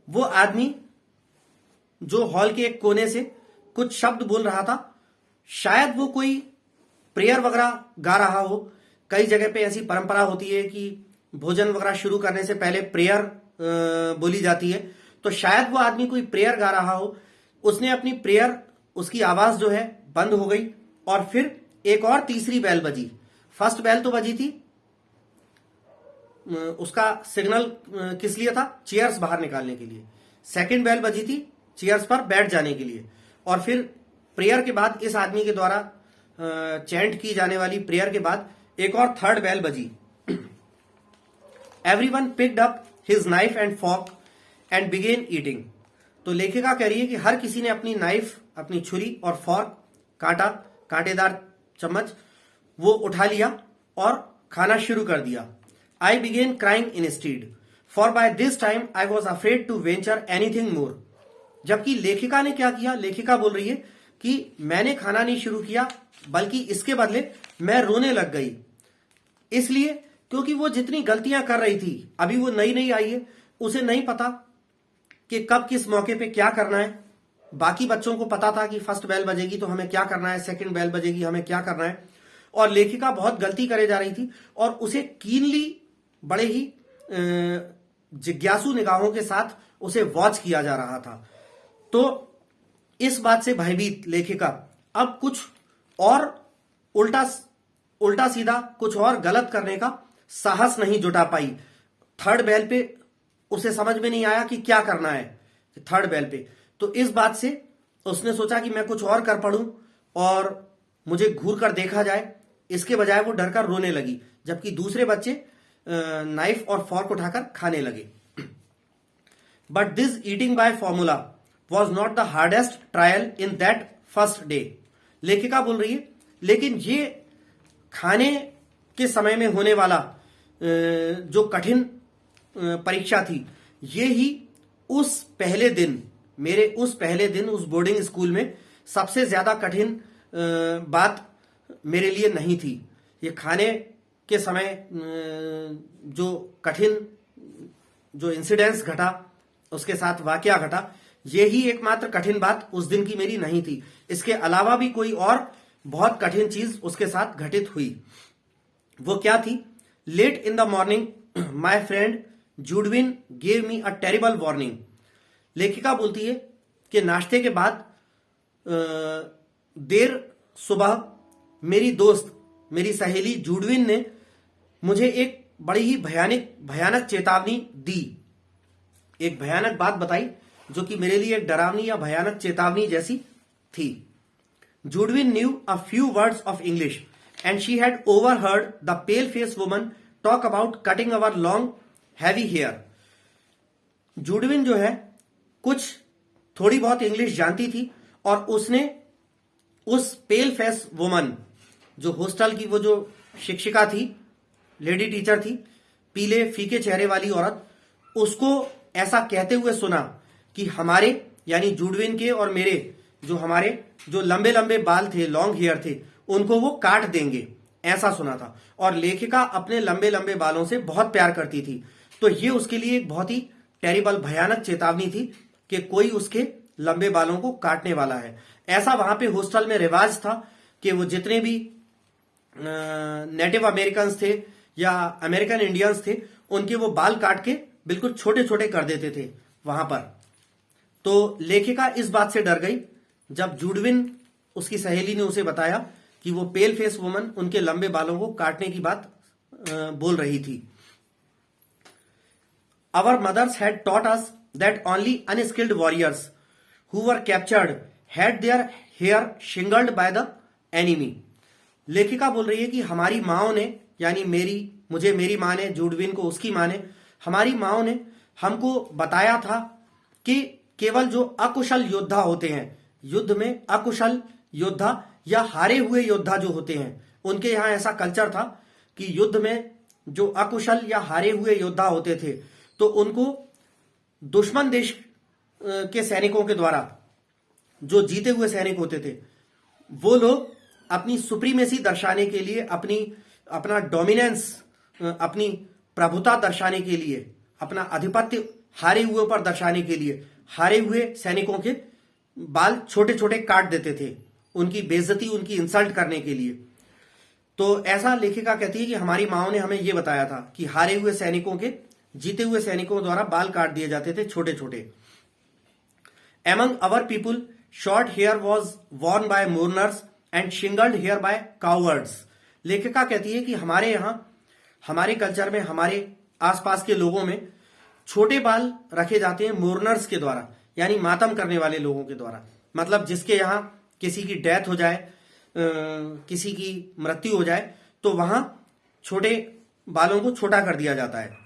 वो आदमी जो हॉल के एक कोने से कुछ शब्द बोल रहा था, शायद वो कोई प्रेयर वगैरह गा रहा हो। कई जगह पे ऐसी परंपरा होती है कि भोजन वगैरह शुरू करने से पहले प्रेयर बोली जाती है, तो शायद वो आदमी कोई प्रेयर गा रहा हो। उसने अपनी प्रेयर, उसकी आवाज जो है बंद हो गई और फिर एक और तीसरी बेल बजी। फर्स्ट बेल तो बजी थी, उसका सिग्नल किस लिए था? चेयर्स बाहर निकालने के लिए। सेकंड बेल बजी थी चेयर्स पर बैठ जाने के लिए। और फिर प्रेयर के बाद, इस आदमी के द्वारा चैंट की जाने वाली प्रेयर के बाद एक और थर्ड बेल बजी। Everyone picked up his knife and fork and began eating. तो लेखिका कह रही है कि हर किसी ने अपनी नाइफ, अपनी छुरी और फॉर्क, कांटा, कांटेदार चम्मच वो उठा लिया और खाना शुरू कर दिया। I began crying instead, for by this time I was afraid to venture anything more. जबकि लेखिका ने क्या किया? लेखिका बोल रही है कि मैंने खाना नहीं शुरू किया, बल्कि इसके बदले मैं रोने लग गई। इसलिए क्योंकि वो जितनी गलतियां कर रही थी, अभी वो नई नई आई है, उसे नहीं पता कि कब किस मौके पे क्या करना है। बाकी बच्चों को पता था कि फर्स्ट बेल बजेगी तो हमें क्या करना है, सेकंड बेल बजेगी हमें क्या करना है। और लेखिका बहुत गलती करे जा रही थी और उसे कीनली, बड़े ही जिज्ञासु निगाहों के साथ उसे वॉच किया जा रहा था। तो इस बात से भयभीत लेखिका अब कुछ और उल्टा सीधा कुछ और गलत करने का साहस नहीं जुटा पाई। थर्ड बेल पे उसे समझ में नहीं आया कि क्या करना है थर्ड बेल पे। तो इस बात से उसने सोचा कि मैं कुछ और कर पड़ूं और मुझे घूर कर देखा जाए। इसके बजाय वो डरकर रोने लगी, जबकि दूसरे बच्चे नाइफ और फॉर्क उठाकर खाने लगे। But this eating by formula was not the hardest trial in that first day. लेखिका बोल रही है, लेकिन ये खाने के समय में होने वाला जो कठिन परीक्षा थी, ये ही उस पहले दिन, उस बोर्डिंग स्कूल में सबसे ज्यादा कठिन बात मेरे लिए नहीं थी। ये खाने के समय जो कठिन जो इंसिडेंस घटा, उसके साथ वाकया घटा, ये ही एकमात्र कठिन बात उस दिन की मेरी नहीं थी। इसके अलावा भी कोई और बहुत कठिन चीज उसके साथ घटित हुई। वो क्या थी? Late in the morning my friend Judewin gave me a terrible warning. लेखिका बोलती है कि नाश्ते के बाद देर सुबह मेरी दोस्त, मेरी सहेली जूडविन ने मुझे एक बड़ी ही भयानक चेतावनी दी। एक भयानक बात बताई जो कि मेरे लिए एक डरावनी या भयानक चेतावनी जैसी थी। Judewin knew a few words of English and she had overheard the pale face woman talk about cutting our long heavy hair. Judewin जो है कुछ थोड़ी बहुत इंग्लिश जानती थी और उसने उस पेल फेस वुमन, जो हॉस्टल की वो जो शिक्षिका थी, लेडी टीचर थी, पीले फीके चेहरे वाली औरत, उसको ऐसा कहते हुए सुना कि हमारे, यानी जूडविन के और मेरे हमारे जो लंबे लंबे बाल थे, लॉन्ग हेयर थे, उनको वो काट देंगे, ऐसा सुना था। और लेखिका अपने लंबे लंबे बालों से बहुत प्यार करती थी, तो ये उसके लिए एक बहुत ही टेरिबल, भयानक चेतावनी थी कि कोई उसके लंबे बालों को काटने वाला है। ऐसा वहां पे हॉस्टल में रिवाज था कि वो जितने भी नेटिव अमेरिकन थे या अमेरिकन इंडियंस थे, उनके वो बाल काट के बिल्कुल छोटे छोटे कर देते थे वहां पर। तो लेखिका इस बात से डर गई जब जूडविन, उसकी सहेली ने उसे बताया कि वो पेल फेस वुमन उनके लंबे बालों को काटने की बात बोल रही थी। Our mothers had taught us that only unskilled warriors who were captured had their hair shingled by the enemy. लेखिका बोल रही है कि हमारी माओ ने, यानी मेरी माँ ने, जूडविन को उसकी माँ ने, हमारी माओ ने हमको बताया था कि केवल जो अकुशल योद्धा होते हैं, युद्ध में अकुशल योद्धा या हारे हुए योद्धा जो होते हैं, उनके यहां ऐसा कल्चर था कि युद्ध में जो अकुशल या हारे हुए योद्धा होते थे तो उनको दुश्मन देश के सैनिकों के द्वारा, जो जीते हुए सैनिक होते थे, वो लोग अपनी सुप्रीमेसी दर्शाने के लिए, अपना डोमिनेंस, अपनी प्रभुता दर्शाने के लिए, अपना आधिपत्य हारे हुए पर दर्शाने के लिए हारे हुए सैनिकों के बाल छोटे छोटे काट देते थे, उनकी बेइज्जती, उनकी इंसल्ट करने के लिए। तो ऐसा लेखिका कहती है कि हमारी माओ ने हमें यह बताया था कि हारे हुए सैनिकों के जीते हुए सैनिकों द्वारा बाल काट दिए जाते थे छोटे छोटे। Among our people short hair was worn by mourners and shingled hair by cowards. लेखिका कहती है कि हमारे यहां, हमारे कल्चर में, हमारे आसपास के लोगों में छोटे बाल रखे जाते हैं मोर्नर्स के द्वारा, यानी मातम करने वाले लोगों के द्वारा। मतलब जिसके यहां किसी की डेथ हो जाए, किसी की मृत्यु हो जाए, तो वहां छोटे बालों को छोटा कर दिया जाता है।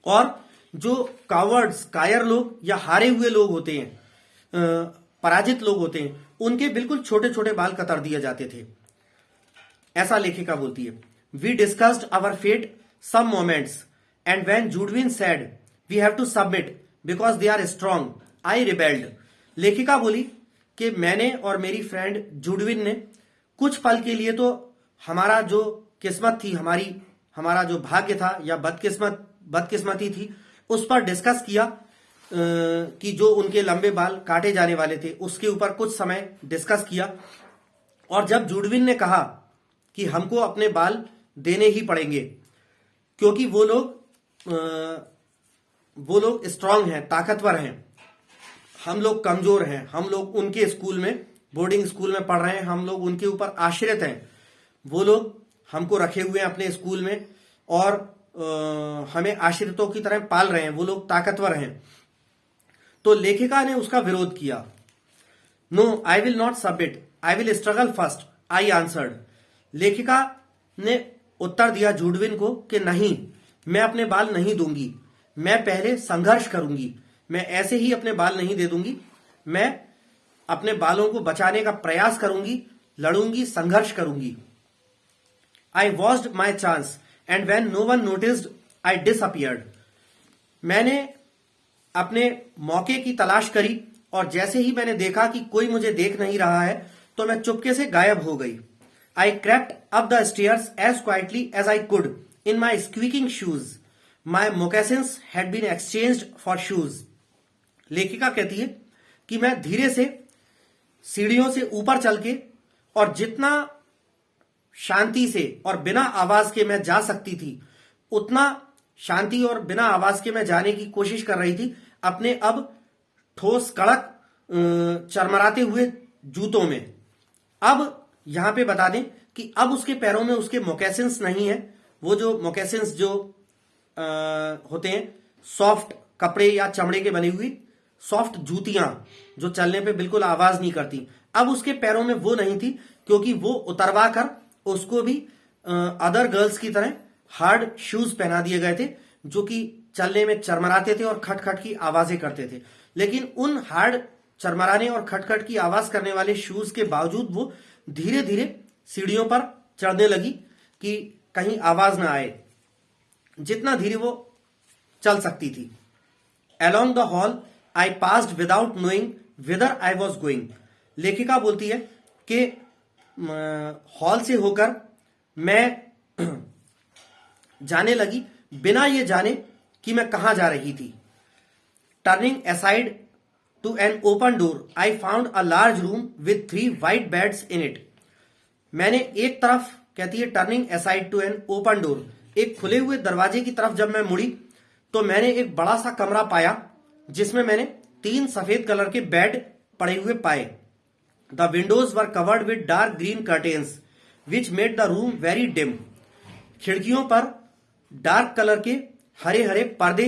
और जो कावर्ड्स, कायर लोग या हारे हुए लोग होते हैं, पराजित लोग होते हैं, उनके बिल्कुल छोटे छोटे बाल कतर दिए जाते थे, ऐसा लेखिका बोलती है। We discussed our fate some moments and when Judewin said we have to submit because they are strong, I rebelled. लेखिका बोली कि मैंने और मेरी फ्रेंड जुडविन ने कुछ पल के लिए तो हमारा जो किस्मत थी, हमारा जो भाग्य था या बदकिस्मती थी, उस पर डिस्कस किया कि जो उनके लंबे बाल काटे जाने वाले थे उसके ऊपर कुछ समय डिस्कस किया। और जब जुडविन ने कहा कि हमको अपने बाल देने ही पड़ेंगे क्योंकि वो लोग स्ट्रांग हैं, ताकतवर हैं, हम लोग कमजोर हैं, हम लोग उनके स्कूल में, बोर्डिंग स्कूल में पढ़ रहे हैं, हम लोग उनके ऊपर आश्रित हैं, वो लोग हमको रखे हुए हैं अपने स्कूल में और हमें आश्रितों की तरह पाल रहे हैं, वो लोग ताकतवर हैं। तो लेखिका ने उसका विरोध किया। No, I will not submit, I will struggle first, I answered. लेखिका ने उत्तर दिया जुडविन को कि नहीं, मैं अपने बाल नहीं दूंगी, मैं पहले संघर्ष करूंगी, मैं ऐसे ही अपने बाल नहीं दे दूंगी, मैं अपने बालों को बचाने का प्रयास करूंगी, लड़ूंगी, संघर्ष करूंगी। I watched my chance and when no one noticed I disappeared. मैंने अपने मौके की तलाश करी और जैसे ही मैंने देखा कि कोई मुझे देख नहीं रहा है तो मैं चुपके से गायब हो गई। I crept up the stairs as quietly as I could in my squeaking shoes, my moccasins had been exchanged for shoes. लेखिका कहती है कि मैं धीरे से सीढ़ियों से ऊपर चल के और जितना शांति से और बिना आवाज के मैं जा सकती थी, उतना शांति और बिना आवाज के मैं जाने की कोशिश कर रही थी अपने अब ठोस, कड़क, चरमराते हुए जूतों में। अब यहां पे बता दें कि अब उसके पैरों में उसके मोकेसिन्स नहीं है। वो जो मोकेसिन्स जो होते हैं, सॉफ्ट कपड़े या चमड़े के बनी हुई सॉफ्ट जूतियां जो चलने पे बिल्कुल आवाज नहीं करती, अब उसके पैरों में वो नहीं थी क्योंकि वो उतरवा कर उसको भी अदर गर्ल्स की तरह हार्ड शूज पहना दिए गए थे जो कि चलने में चरमराते थे और खटखट की आवाजें करते थे। लेकिन उन हार्ड, चरमराने और खटखट की आवाज करने वाले शूज के बावजूद वो धीरे धीरे सीढ़ियों पर चढ़ने लगी कि कहीं आवाज ना आए, जितना धीरे वो चल सकती थी। Along the hall I passed without knowing whither I was going. लेखिका बोलती है कि हॉल से होकर मैं जाने लगी बिना ये जाने कि मैं कहां जा रही थी। Turning aside to an open door I found a large room with 3 white beds in it. मैंने एक तरफ, कहती है turning aside to an open door, एक खुले हुए दरवाजे की तरफ जब मैं मुड़ी तो मैंने एक बड़ा सा कमरा पाया जिसमें मैंने 3 सफेद कलर के बेड पड़े हुए पाए। The Windows were covered with dark green curtains which made the room very dim. खिड़कियों पर डार्क कलर के हरे हरे पर्दे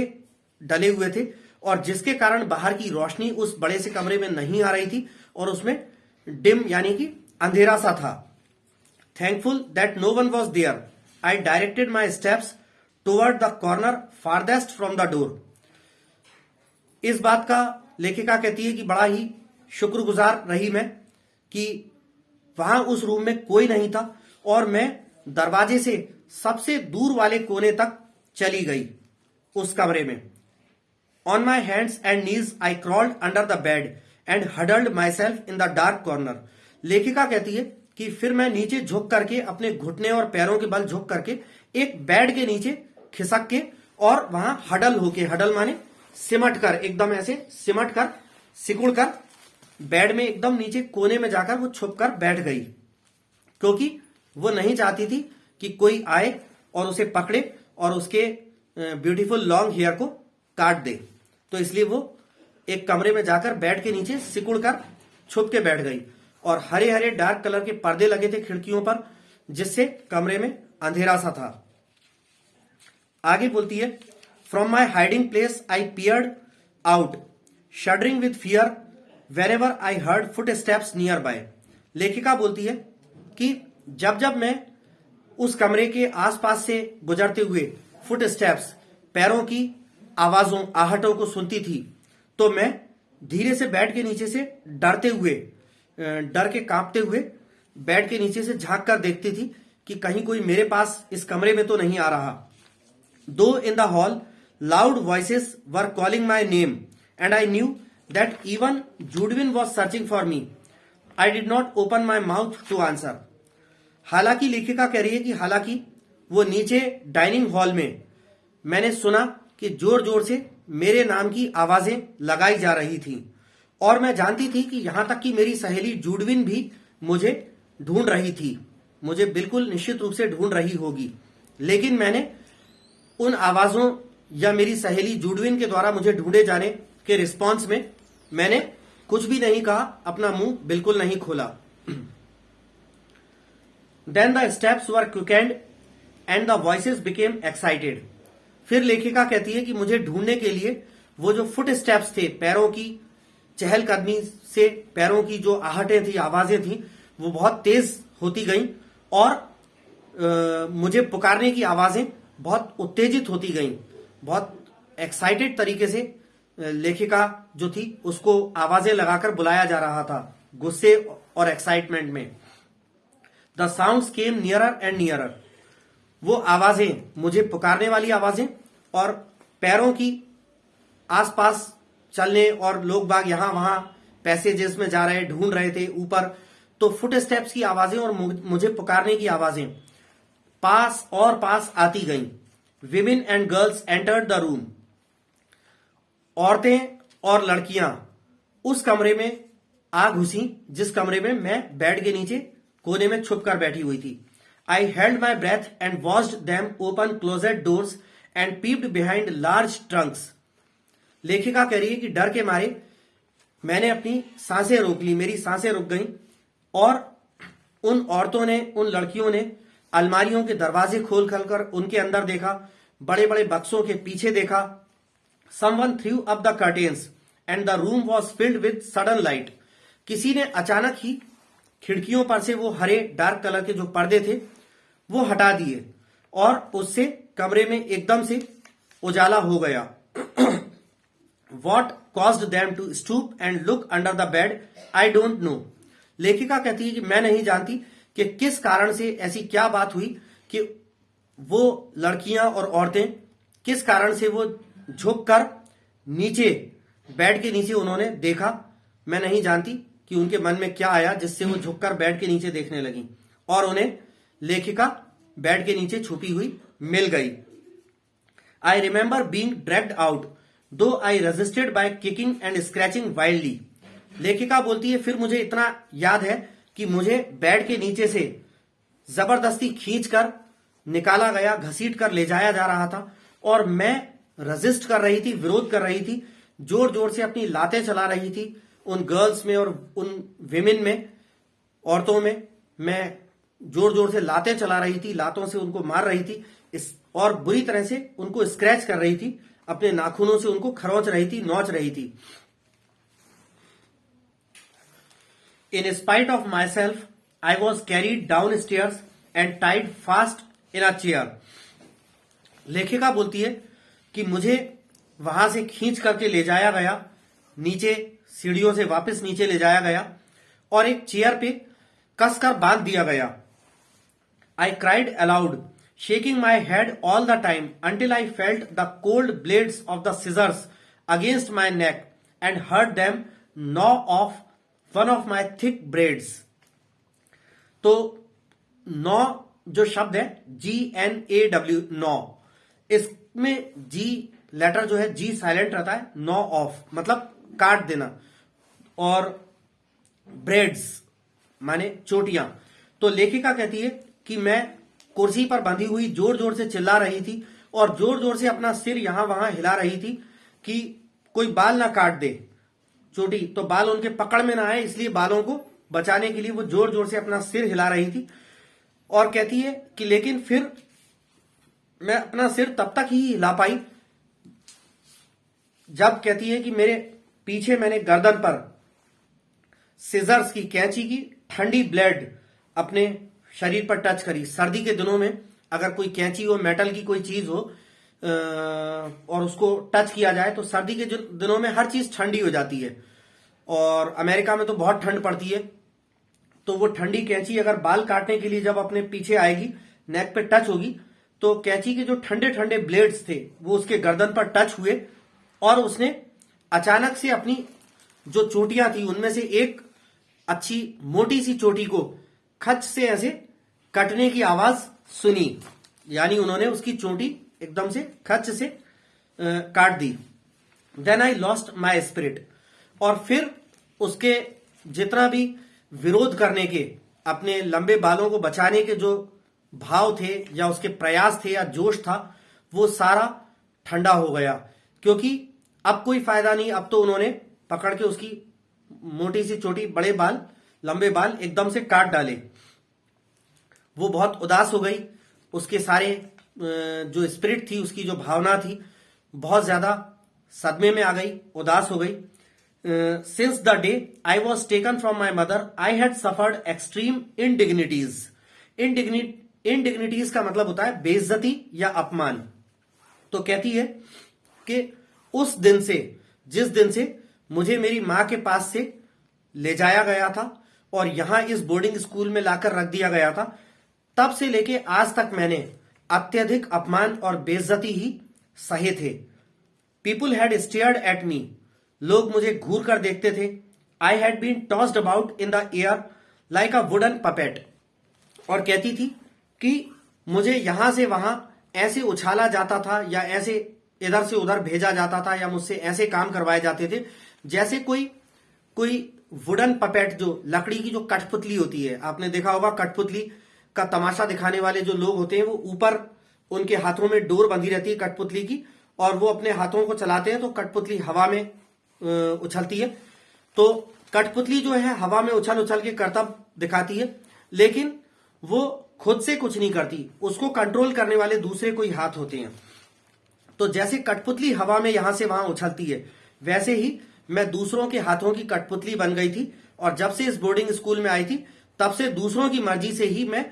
डले हुए थे और जिसके कारण बाहर की रोशनी उस बड़े से कमरे में नहीं आ रही थी और उसमें डिम यानी कि अंधेरा सा था। Thankful that no one was there I directed my steps toward the corner farthest from the door. इस बात का लेखिका कहती है कि बड़ा ही शुक्रगुजार रही मैं कि वहां उस रूम में कोई नहीं था और मैं दरवाजे से सबसे दूर वाले कोने तक चली गई उस कमरे में। On my hands and knees I crawled under the bed and huddled my self in the dark corner. लेखिका कहती है कि फिर मैं नीचे झुक करके अपने घुटने और पैरों के बल झुक करके एक बेड के नीचे खिसक के और वहां हडल होके, हडल माने सिमट कर, एकदम ऐसे सिमट कर, सिकुड़ कर बेड में एकदम नीचे कोने में जाकर वो छुप कर बैठ गई, क्योंकि वो नहीं चाहती थी कि कोई आए और उसे पकड़े और उसके ब्यूटीफुल लॉन्ग हेयर को काट दे। तो इसलिए वो एक कमरे में जाकर बेड के नीचे सिकुड़ कर छुप के बैठ गई और हरे हरे डार्क कलर के पर्दे लगे थे खिड़कियों पर, जिससे कमरे में अंधेरा सा था। आगे बोलती है, from my hiding place I peered out shuddering with fear wherever I heard foot steps near by. लेखिका बोलती है कि जब जब मैं उस कमरे के आसपास से गुजरते हुए फुट स्टेप्स, पैरों की आवाजों, आहटों को सुनती थी, तो मैं धीरे से बेड के नीचे से डरते हुए, डर के कांपते हुए बेड के नीचे से झांक कर देखती थी कि कहीं कोई मेरे पास इस कमरे में तो नहीं आ रहा। Though in the hall loud voices were calling my name and I knew that even Judewin was searching for me, I did not open my mouth to answer. हालांकि लेखिका कह रही है कि हालांकि वो नीचे डाइनिंग हॉल में मैंने सुना कि जोर जोर से मेरे नाम की आवाजें लगाई जा रही थी और मैं जानती थी कि यहां तक कि मेरी सहेली जूडविन भी मुझे ढूंढ रही थी, मुझे बिल्कुल निश्चित रूप से ढूंढ रही होगी। लेकिन मैंने उन आवाजों या मेरी सहेली जूडविन के द्वारा मुझे ढूंढे जाने के रिस्पॉन्स में मैंने कुछ भी नहीं कहा, अपना मुंह बिल्कुल नहीं खोला। Then the steps were quickened and the voices became excited. फिर लेखिका कहती है कि मुझे ढूंढने के लिए वो जो फुट स्टेप्स थे, पैरों की चहलकदमी से पैरों की जो आहटें थी, आवाजें थी, वो बहुत तेज होती गईं और मुझे पुकारने की आवाजें बहुत उत्तेजित होती गईं। बहुत एक्साइटेड तरीके से लेखिका जो थी उसको आवाजें लगाकर बुलाया जा रहा था, गुस्से और एक्साइटमेंट में। The sounds came nearer and nearer. वो आवाजें, मुझे पुकारने वाली आवाजें और पैरों की आसपास चलने और लोग बाग यहां वहां पैसेजेस में जा रहे, ढूंढ रहे थे ऊपर, तो फुट स्टेप्स की आवाजें और मुझे पुकारने की आवाजें पास और पास आती गईं। Women and girls entered the room. औरतें और लड़कियां उस कमरे में आ घुसी जिस कमरे में मैं बेड के नीचे कोने में छुप कर बैठी हुई थी। I held my breath and watched them open closet doors and peeped behind large trunks. लेखिका कह रही है कि डर के मारे मैंने अपनी सांसें रोक ली, मेरी सांसें रुक गईं और उन औरतों ने, उन लड़कियों ने अलमारियों के दरवाजे खोल कर उनके अंदर देखा, बड़े बड़े बक्सों के पीछे देखा। Someone through up the curtains and the room was filled with sudden light. किसी ने अचानक ही खिड़कियों पर से वो हरे डार्क कलर के जो पर्दे थे वो हटा दिए और उससे कमरे में एकदम से उजाला हो गया। What caused them to stoop and look under the bed I don't know. लेखिका कहती है कि मैं नहीं जानती कि किस कारण से, ऐसी क्या बात हुई कि वो लड़कियां और औरतें किस कारण से वो झुककर नीचे, बेड के नीचे उन्होंने देखा। मैं नहीं जानती कि उनके मन में क्या आया जिससे वो झुककर बेड के नीचे देखने लगी और उन्हें लेखिका बेड के नीचे छुपी हुई मिल गई। I remember being dragged out though I resisted by kicking and scratching wildly. लेखिका बोलती है फिर मुझे इतना याद है कि मुझे बेड के नीचे से जबरदस्ती खींचकर निकाला गया, घसीट कर ले जाया जा रहा था और मैं रेजिस्ट कर रही थी, विरोध कर रही थी, जोर जोर से अपनी लातें चला रही थी उन गर्ल्स में और उन विमेन में, औरतों में। मैं जोर जोर से लातें चला रही थी, लातों से उनको मार रही थी और बुरी तरह से उनको स्क्रैच कर रही थी, अपने नाखूनों से उनको खरोंच रही थी, नोच रही थी। In spite of myself I was carried downstairs and tied fast in a chair. लेखिका बोलती है कि मुझे वहां से खींच करके ले जाया गया, नीचे सीढ़ियों से वापस नीचे ले जाया गया और एक चेयर पे कसकर बांध दिया गया। I cried allowed, shaking my head all the time until I felt the cold blades of the scissors against my neck and heard them gnaw off one of my thick braids. तो नॉ जो शब्द है GNAW, नॉ, इसमें जी letter जो है जी silent रहता है, नॉ ऑफ मतलब काट देना, और ब्रेड्स माने चोटियां। तो लेखिका कहती है कि मैं कुर्सी पर बंधी हुई जोर जोर से चिल्ला रही थी और जोर जोर से अपना सिर यहां वहां हिला रही थी कि कोई बाल ना काट दे चोटी, तो बाल उनके पकड़ में ना आए, इसलिए बालों को बचाने के लिए वो जोर जोर से अपना सिर हिला रही थी। और कहती है कि लेकिन फिर मैं अपना सिर तब तक ही हिला पाई जब, कहती है कि मेरे पीछे मैंने गर्दन पर सीजर्स की, कैंची की ठंडी ब्लेड अपने शरीर पर टच करी। सर्दी के दिनों में अगर कोई कैंची हो, मेटल की कोई चीज हो और उसको टच किया जाए तो सर्दी के दिनों में हर चीज ठंडी हो जाती है, और अमेरिका में तो बहुत ठंड पड़ती है। तो वो ठंडी कैंची अगर बाल काटने के लिए जब अपने पीछे आएगी, नेक पे टच होगी, तो कैंची के जो ठंडे ठंडे ब्लेड्स थे वो उसके गर्दन पर टच हुए और उसने अचानक से अपनी जो चोटियां थी उनमें से एक अच्छी मोटी सी चोटी को खच से ऐसे कटने की आवाज सुनी, यानी उन्होंने उसकी चोटी एकदम से खच से काट दी। Then I lost my spirit, और फिर उसके जितना भी विरोध करने के, अपने लंबे बालों को बचाने के जो भाव थे या उसके प्रयास थे या जोश था, वो सारा ठंडा हो गया, क्योंकि अब कोई फायदा नहीं। अब तो उन्होंने पकड़ के उसकी मोटी सी चोटी, बड़े बाल, लंबे बाल एकदम से काट डाले। वो बहुत उदास हो गई, उसके सारे जो स्पिरिट थी, उसकी जो भावना थी, बहुत ज्यादा सदमे में आ गई, उदास हो गई। Since the day I was taken from my mother I had suffered extreme indignities. Indignities का मतलब होता है बेइज्जती या अपमान। तो कहती है कि उस दिन से, जिस दिन से मुझे मेरी मां के पास से ले जाया गया था और यहां इस बोर्डिंग स्कूल में लाकर रख दिया गया था, तब से लेके आज तक मैंने अत्यधिक अपमान और बेइज्जती ही सहे थे। People had stared at me, लोग मुझे घूर कर देखते थे। I had been tossed about in the air like a wooden puppet, और कहती थी कि मुझे यहां से वहां ऐसे उछाला जाता था या ऐसे इधर से उधर भेजा जाता था या मुझसे ऐसे काम करवाए जाते थे जैसे कोई वुडन पपेट, जो लकड़ी की जो कठपुतली होती है, आपने देखा होगा कठपुतली का तमाशा दिखाने वाले जो लोग होते हैं, वो ऊपर उनके हाथों में डोर बंधी रहती है कठपुतली की, और वो अपने हाथों को चलाते हैं तो कठपुतली हवा में उछलती है। तो कठपुतली जो है हवा में उछल उछल के करतब दिखाती है, लेकिन वो खुद से कुछ नहीं करती, उसको कंट्रोल करने वाले दूसरे कोई हाथ होते हैं। तो जैसे कठपुतली हवा में यहां से वहां उछलती है, वैसे ही मैं दूसरों के हाथों की कठपुतली बन गई थी, और जब से इस बोर्डिंग स्कूल में आई थी तब से दूसरों की मर्जी से ही मैं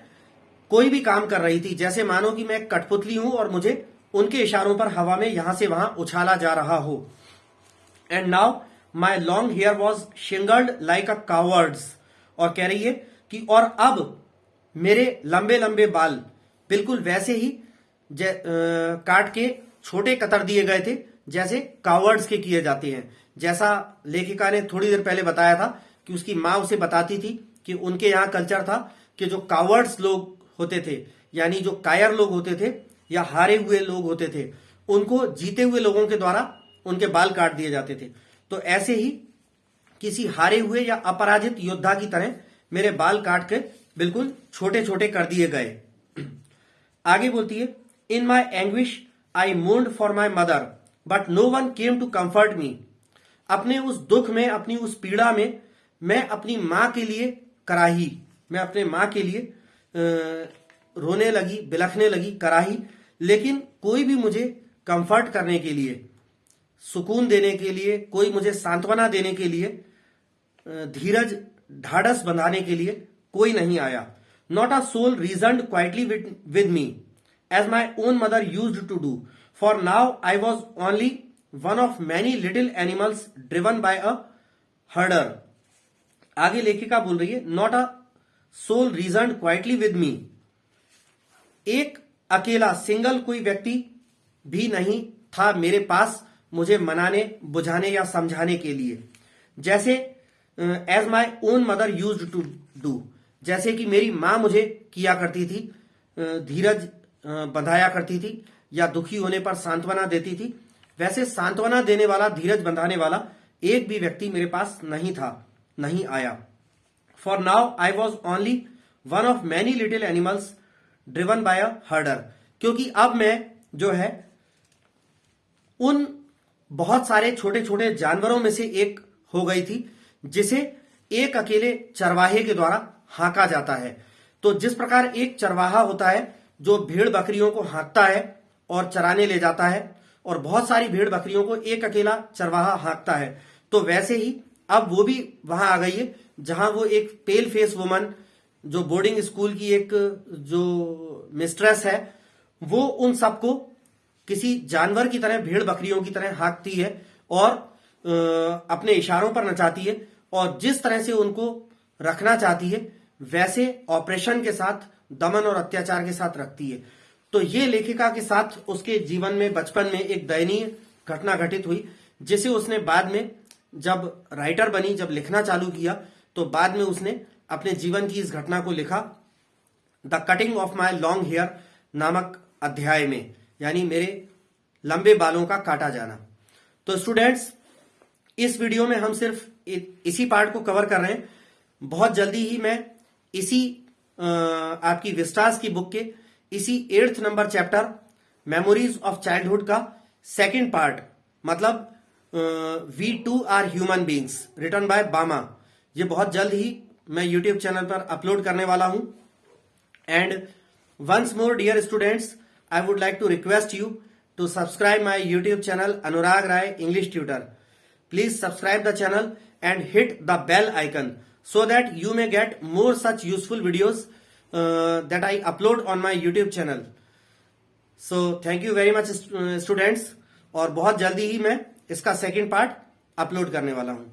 कोई भी काम कर रही थी, जैसे मानो कि मैं कठपुतली हूं और मुझे उनके इशारों पर हवा में यहां से वहां उछाला जा रहा हो। And now my long hair was shingled like a cowards, और कह रही है कि और अब मेरे लंबे लंबे बाल बिल्कुल वैसे ही काट के छोटे कतर दिए गए थे जैसे कावर्ड्स के किए जाते हैं। जैसा लेखिका ने थोड़ी देर पहले बताया था कि उसकी माँ उसे बताती थी कि उनके यहाँ कल्चर था कि जो कावर्ड्स लोग होते थे, यानी जो कायर लोग होते थे या हारे हुए लोग होते थे, उनको जीते हुए लोगों के द्वारा उनके बाल काट दिए जाते थे। तो ऐसे ही किसी हारे हुए या अपराजित योद्धा की तरह मेरे बाल काट के बिल्कुल छोटे छोटे कर दिए गए। आगे बोलती है, in my anguish I mourned for my mother but no one came to comfort me. अपने उस दुख में, अपनी उस पीड़ा में मैं अपनी मां के लिए कराही, मैं अपने मां के लिए रोने लगी, बिलखने लगी, कराही, लेकिन कोई भी मुझे कंफर्ट करने के लिए, सुकून देने के लिए, कोई मुझे सांत्वना देने के लिए, धीरज ढाढ़स बंधाने के लिए कोई नहीं आया। Not a soul reasoned quietly with me as my own mother used to do, for now I was only one of many little animals driven by a herder. आगे लेखिका बोल रही है, not a soul reason quietly with me. एक अकेला single कोई व्यक्ति भी नहीं था मेरे पास मुझे मनाने बुझाने या समझाने के लिए। जैसे as my own mother used to do, जैसे कि मेरी मां मुझे किया करती थी, धीरज बंधाया करती थी या दुखी होने पर सांत्वना देती थी, वैसे सांत्वना देने वाला धीरज बंधाने वाला एक भी व्यक्ति मेरे पास नहीं था, नहीं आया। For now I was only one of many little animals driven by a हर्डर, क्योंकि अब मैं जो है उन बहुत सारे छोटे छोटे जानवरों में से एक हो गई थी जिसे एक अकेले चरवाहे के द्वारा हाँका जाता है। तो जिस प्रकार एक चरवाहा होता है जो भेड़ बकरियों को हाँकता है और चराने ले जाता है, और बहुत सारी भेड़ बकरियों को एक अकेला चरवाहा हाँकता है, तो वैसे ही अब वो भी वहां आ गई है जहां वो एक पेल फेस वुमन जो बोर्डिंग स्कूल की एक जो मिस्ट्रेस है, वो उन सबको किसी जानवर की तरह भेड़ बकरियों की तरह हाँकती है और अपने इशारों पर नचाती है, और जिस तरह से उनको रखना चाहती है वैसे ऑपरेशन के साथ, दमन और अत्याचार के साथ रखती है। तो ये लेखिका के साथ उसके जीवन में बचपन में एक दयनीय घटना घटित हुई, जिसे उसने बाद में जब राइटर बनी, जब लिखना चालू किया, तो बाद में उसने अपने जीवन की इस घटना को लिखा the cutting of my long hair नामक अध्याय में, यानी मेरे लंबे बालों का काटा जाना। तो स्टूडेंट्स, इस वीडियो में हम सिर्फ इसी पार्ट को कवर कर रहे हैं। बहुत जल्दी ही मैं इसी आपकी विस्टास की बुक के इसी 8th number chapter memories of childhood का सेकंड पार्ट, मतलब we two are human beings written by Bama, ये बहुत जल्द ही मैं यूट्यूब चैनल पर अपलोड करने वाला हूं। And once more dear students, I would like to request you to subscribe my YouTube channel Anurag Rai English Tutor. Please subscribe the channel and hit the bell icon so that you may get more such useful videos that I upload on my YouTube channel. So thank you very much students, और बहुत जल्दी ही मैं इसका second part upload करने वाला हूं।